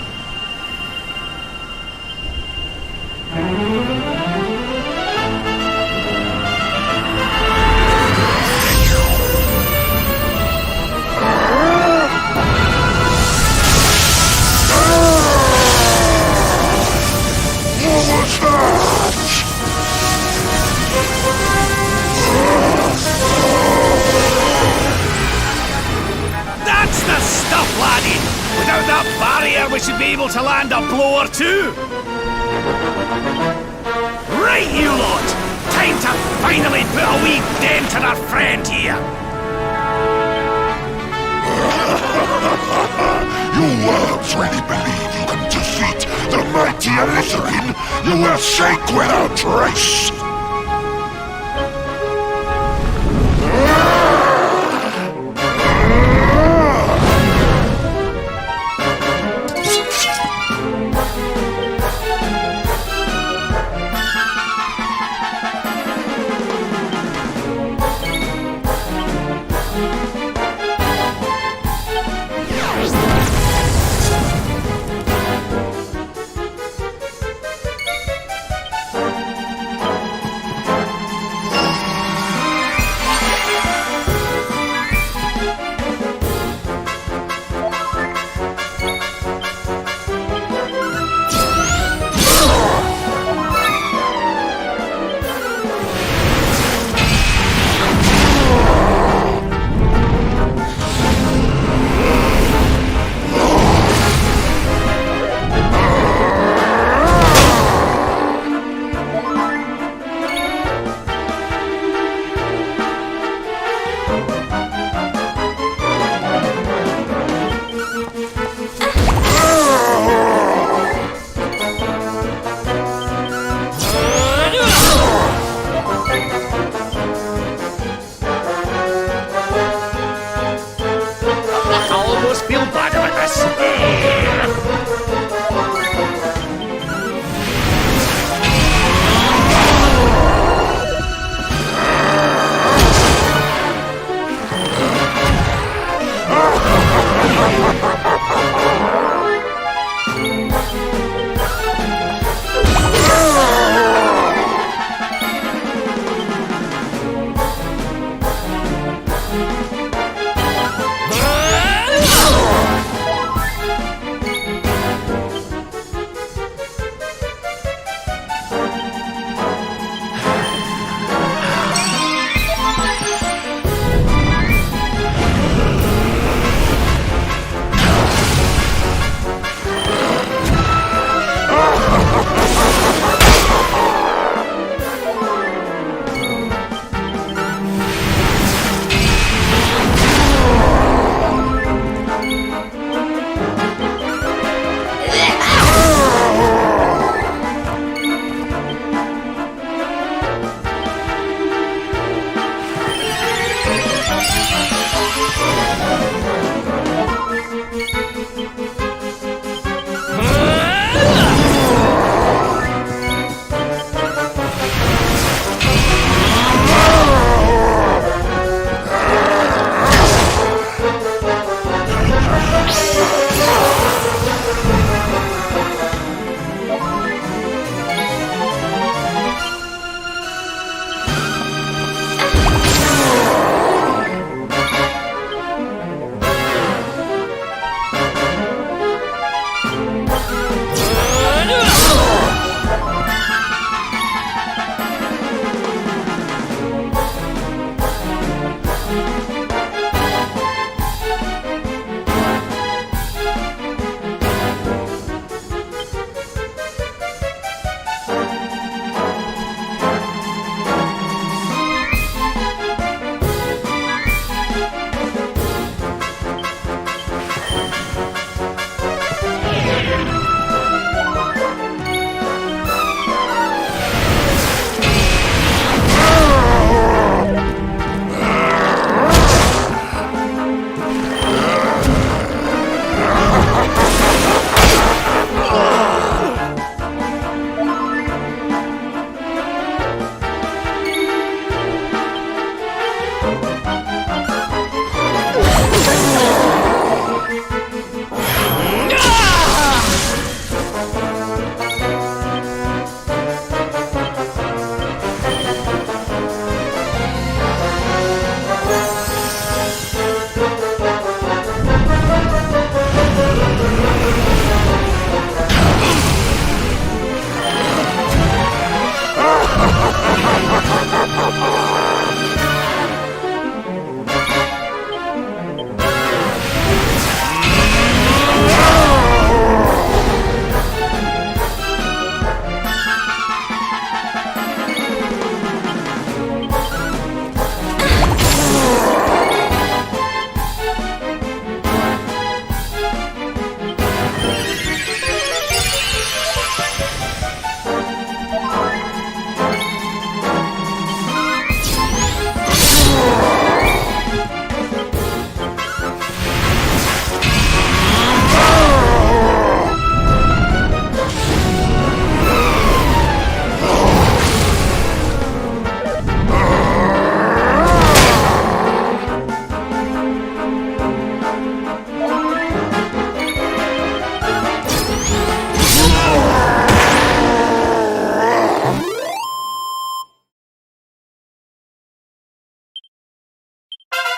What was that? we should be able to land a blow or two. Right, you lot! Time to finally put a wee dent in our friend here. You worms really believe you can defeat the mighty Alizarin? You will sink without trace!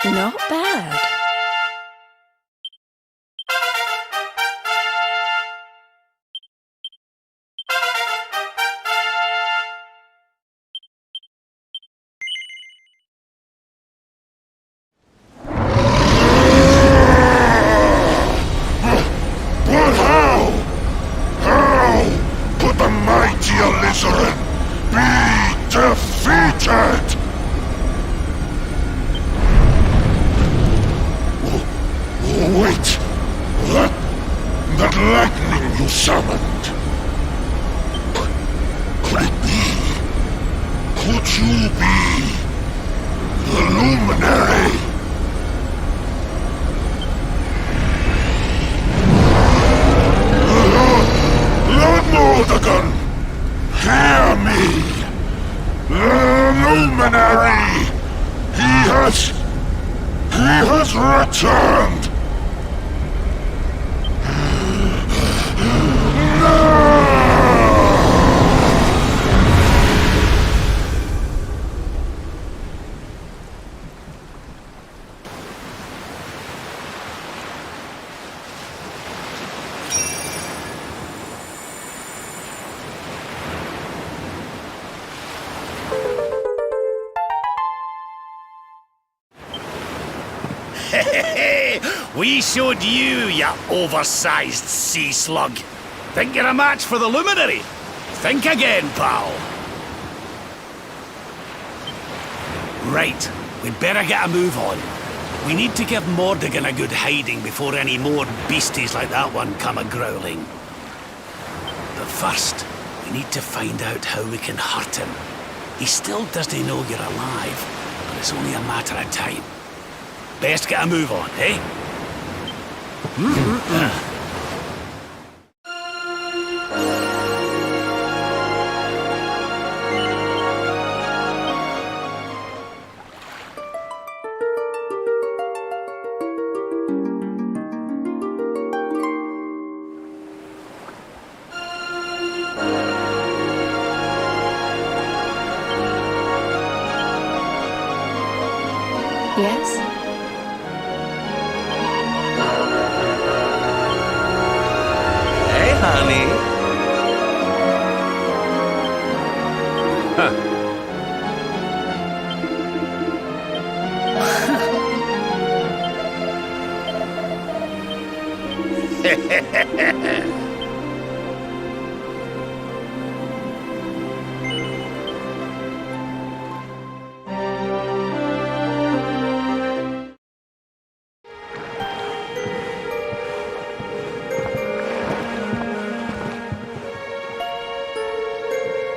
Not bad. But how? How could the mighty Alizarin be defeated? Wait! That lightning you summoned! Could it be? Could you be the Luminary? Lord Mordegon, hear me! The Luminary! He has returned! We showed you, ya oversized sea slug. Think you're a match for the Luminary? Think again, pal. Right, we'd better get a move on. We need to give Mordegon a good hiding before any more beasties like that one come a-growling. But first, we need to find out how we can hurt him. He still doesn't know you're alive, but it's only a matter of time. Best get a move on, eh? Yes? Hey, honey.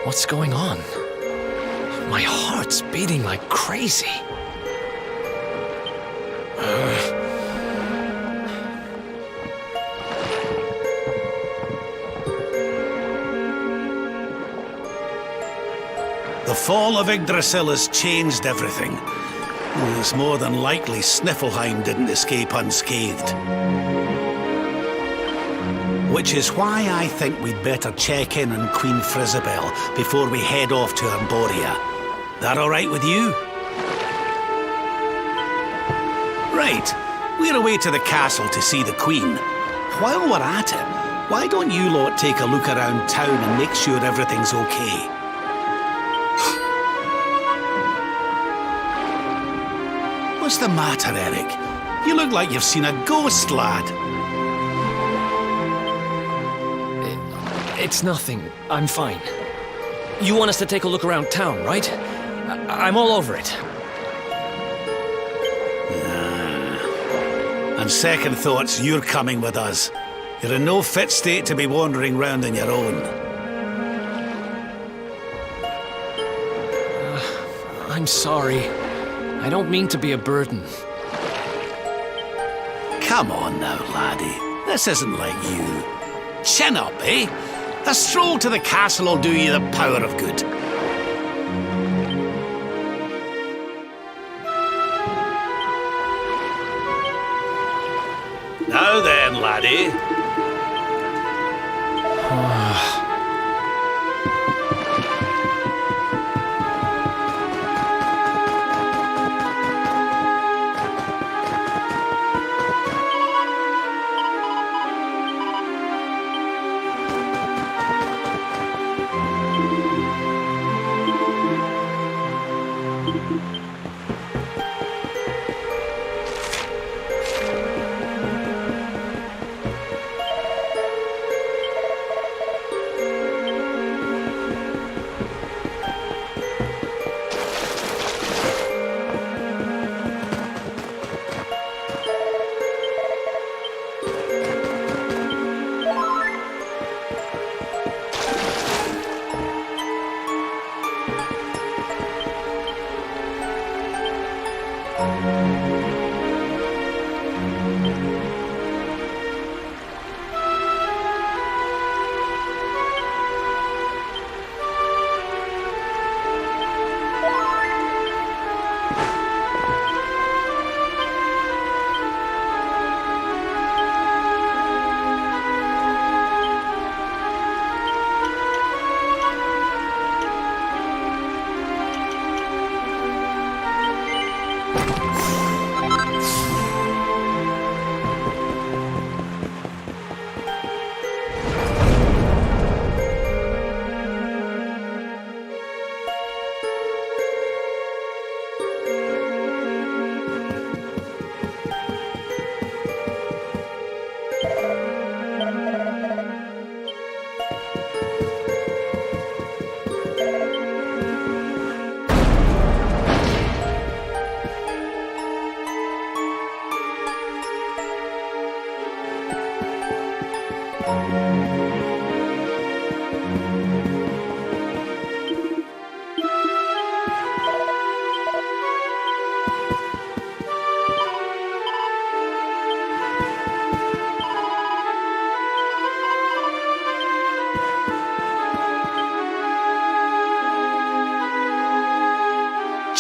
What's going on? My heart's beating like crazy. The fall of Yggdrasil has changed everything. It's more than likely Sniffleheim didn't escape unscathed. Which is why I think we'd better check in on Queen Frizzabel before we head off to Arborea. That all right with you? Right. We're away to the castle to see the Queen. While we're at it, why don't you lot take a look around town and make sure everything's okay? What's the matter, Eric? You look like you've seen a ghost, lad. It's nothing. I'm fine. You want us to take a look around town, right? I'm all over it. On second thoughts, you're coming with us. You're in no fit state to be wandering round on your own. I'm sorry. I don't mean to be a burden. Come on now, laddie. This isn't like you. Chin up, eh? A stroll to the castle will do you the power of good. Now then, laddie.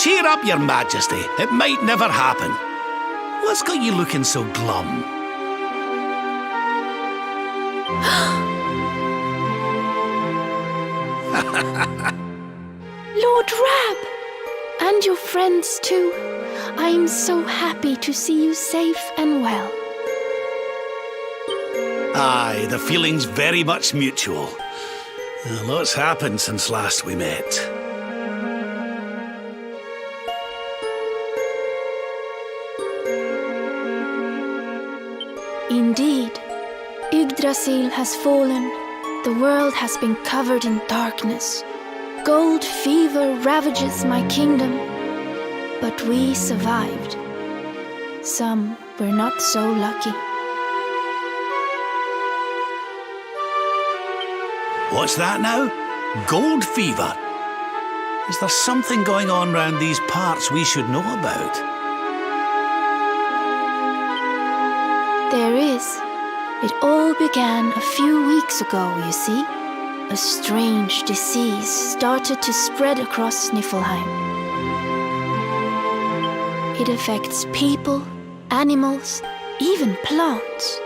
Cheer up, Your Majesty. It might never happen. What's got you looking so glum? Lord Rab! And your friends too. I'm so happy to see you safe and well. Aye, the feeling's very much mutual. A lot's happened since last we met. Indeed, Yggdrasil has fallen. The world has been covered in darkness. Gold fever ravages my kingdom. But we survived. Some were not so lucky. What's that now? Gold fever? Is there something going on round these parts we should know about? There is. It all began a few weeks ago, you see. A strange disease started to spread across Niflheim. It affects people, animals, even plants.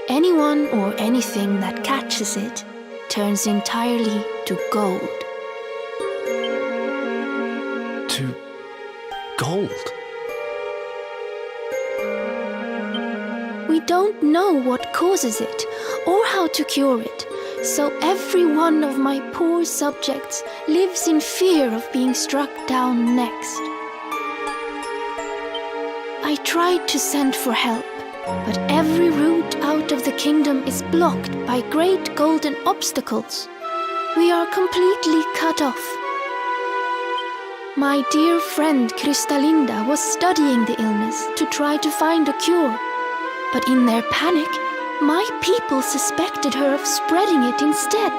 Anyone or anything that catches it turns entirely to gold. To gold? We don't know what causes it or how to cure it, so every one of my poor subjects lives in fear of being struck down next. I tried to send for help, but every route out of the kingdom is blocked by great golden obstacles. We are completely cut off. My dear friend Kristalinda was studying the illness to try to find a cure. But in their panic, my people suspected her of spreading it instead.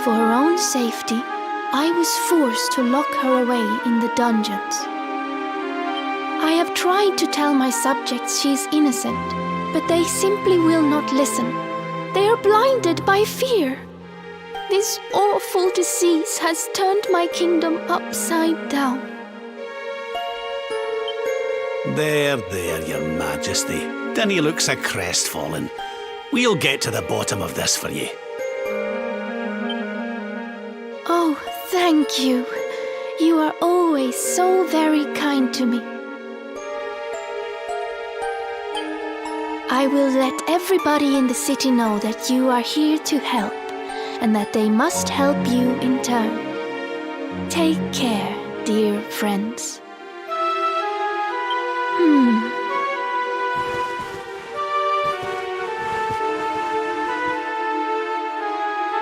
For her own safety, I was forced to lock her away in the dungeons. I have tried to tell my subjects she is innocent, but they simply will not listen. They are blinded by fear. This awful disease has turned my kingdom upside down. There, Your Majesty. Dinny looks so crestfallen. We'll get to the bottom of this for you. Oh, thank you. You are always so very kind to me. I will let everybody in the city know that you are here to help, and that they must help you in turn. Take care, dear friends.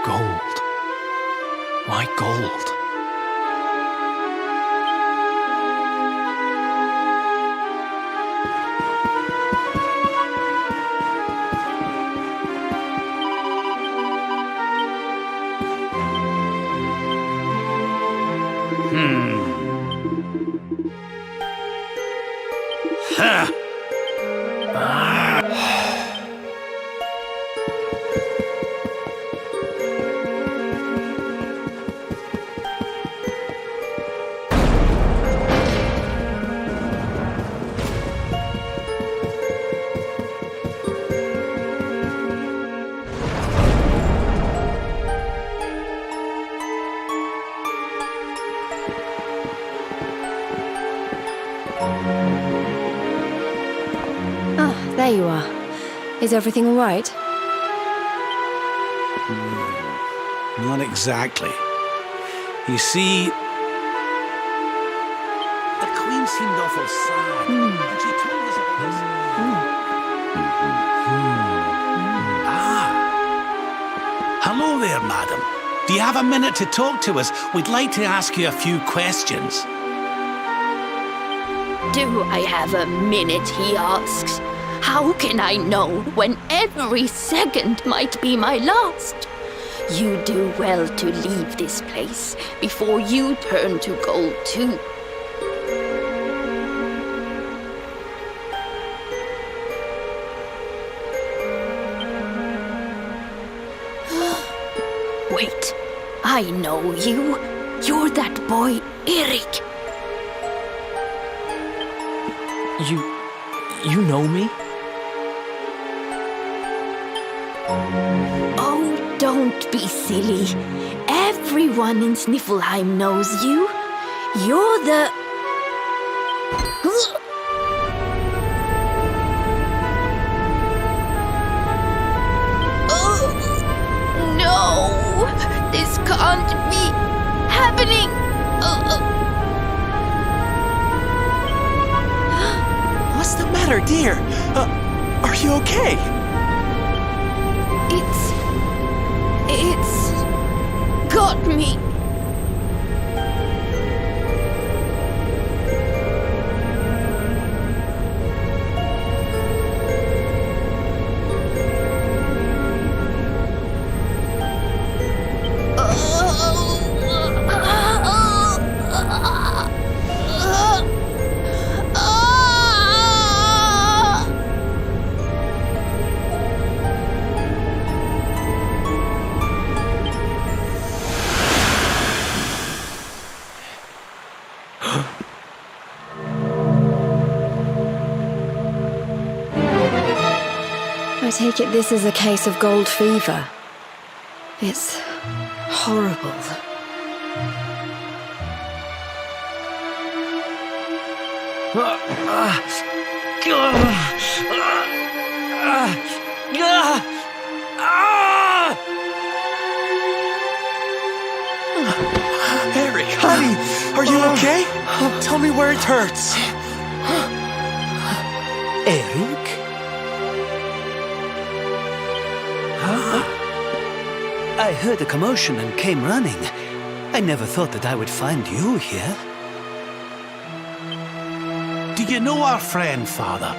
Gold. Why gold? There you are. Is everything all right? Not exactly. You see, the Queen seemed awful sad, and she told us about this. Hello there, madam. Do you have a minute to talk to us? We'd like to ask you a few questions. Do I have a minute, he asks. How can I know when every second might be my last? You do well to leave this place before you turn to gold too. Wait, I know you. You're that boy, Eric. You know me? Oh, don't be silly. Everyone in Sniffelheim knows you. You're the... Oh, no! This can't be happening! What's the matter, dear? Are you okay? It's got me. I take it this is a case of gold fever. It's horrible. Eric, honey, are you okay? Tell me where it hurts. Eric? I heard a commotion and came running. I never thought that I would find you here. Do you know our friend, Father?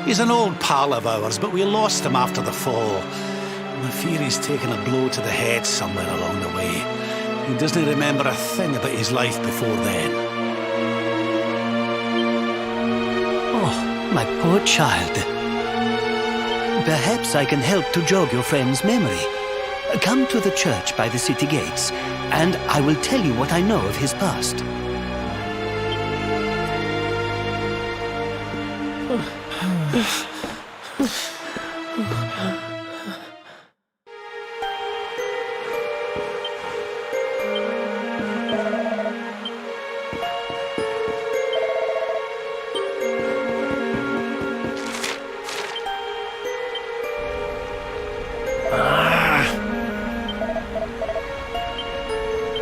He's an old pal of ours, but we lost him after the fall. I fear he's taken a blow to the head somewhere along the way. He doesn't remember a thing about his life before then. Oh, my poor child. Perhaps I can help to jog your friend's memory. Come to the church by the city gates, and I will tell you what I know of his past.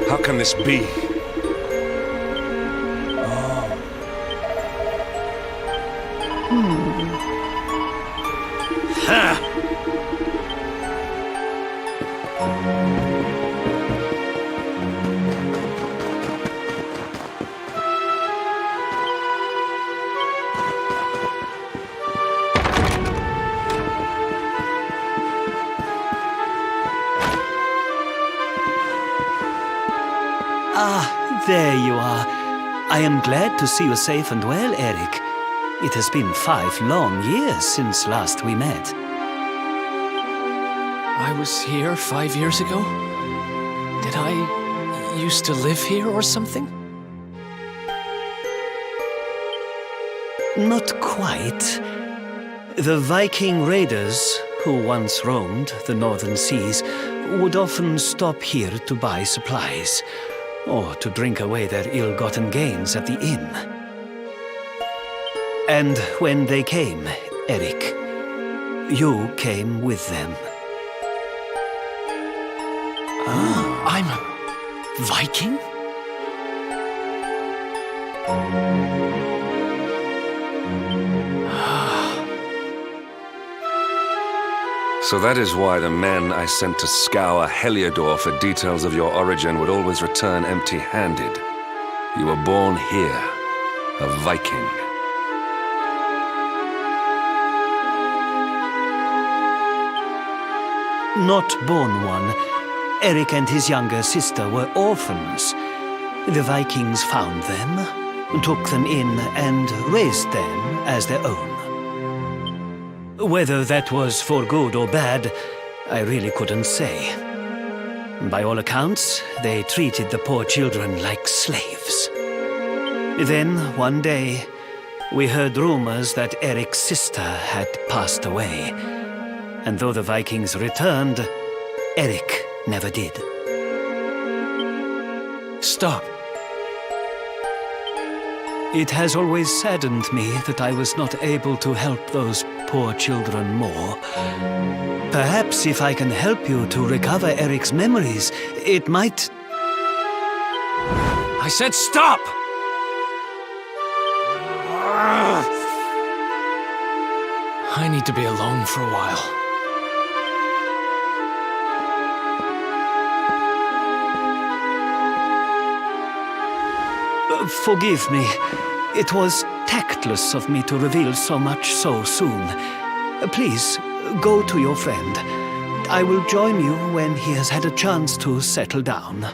How can this be? There you are. I am glad to see you safe and well, Eric. It has been 5 long years since last we met. I was here 5 years ago? Did I used to live here or something? Not quite. The Viking raiders, who once roamed the northern seas, would often stop here to buy supplies, or to drink away their ill-gotten gains at the inn. And when they came, Eric, you came with them. I'm a Viking? So that is why the men I sent to scour Heliodor for details of your origin would always return empty-handed. You were born here, a Viking. Not born one. Eric and his younger sister were orphans. The Vikings found them, took them in, and raised them as their own. Whether that was for good or bad, I really couldn't say. By all accounts, they treated the poor children like slaves. Then, one day, we heard rumors that Eric's sister had passed away. And though the Vikings returned, Eric never did. Stop. It has always saddened me that I was not able to help those poor children more. Perhaps if I can help you to recover Eric's memories, it might... I said stop! I need to be alone for a while. Forgive me. It was tactless of me to reveal so much so soon. Please, go to your friend. I will join you when he has had a chance to settle down.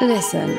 Listen.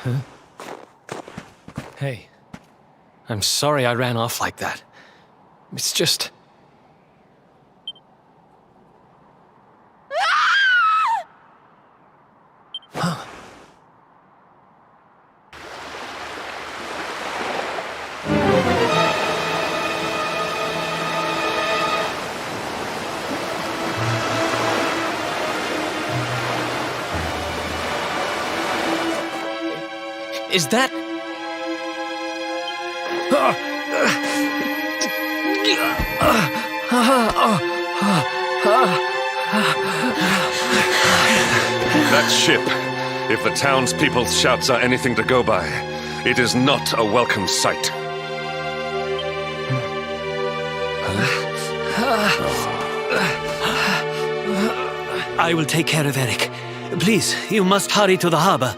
Huh? Hey, I'm sorry I ran off like that. It's just... Huh. Is that... That ship, if the townspeople's shouts are anything to go by, it is not a welcome sight. I will take care of Eric. Please, you must hurry to the harbor.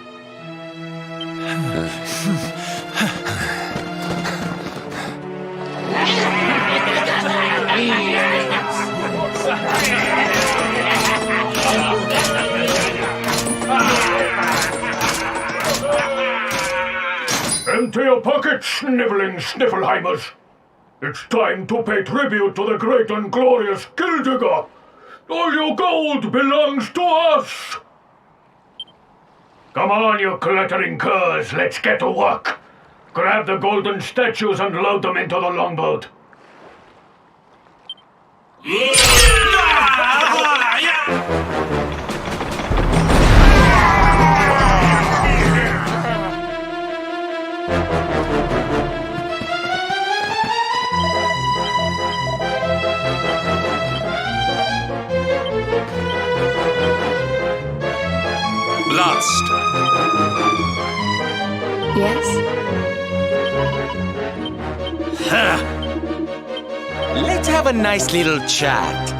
Empty your pockets, sniveling Sniffelheimers. It's time to pay tribute to the great and glorious Gildigger. All your gold belongs to us. Come on, you glittering curs, let's get to work. Grab the golden statues and load them into the longboat. Blast! Yes? Let's have a nice little chat.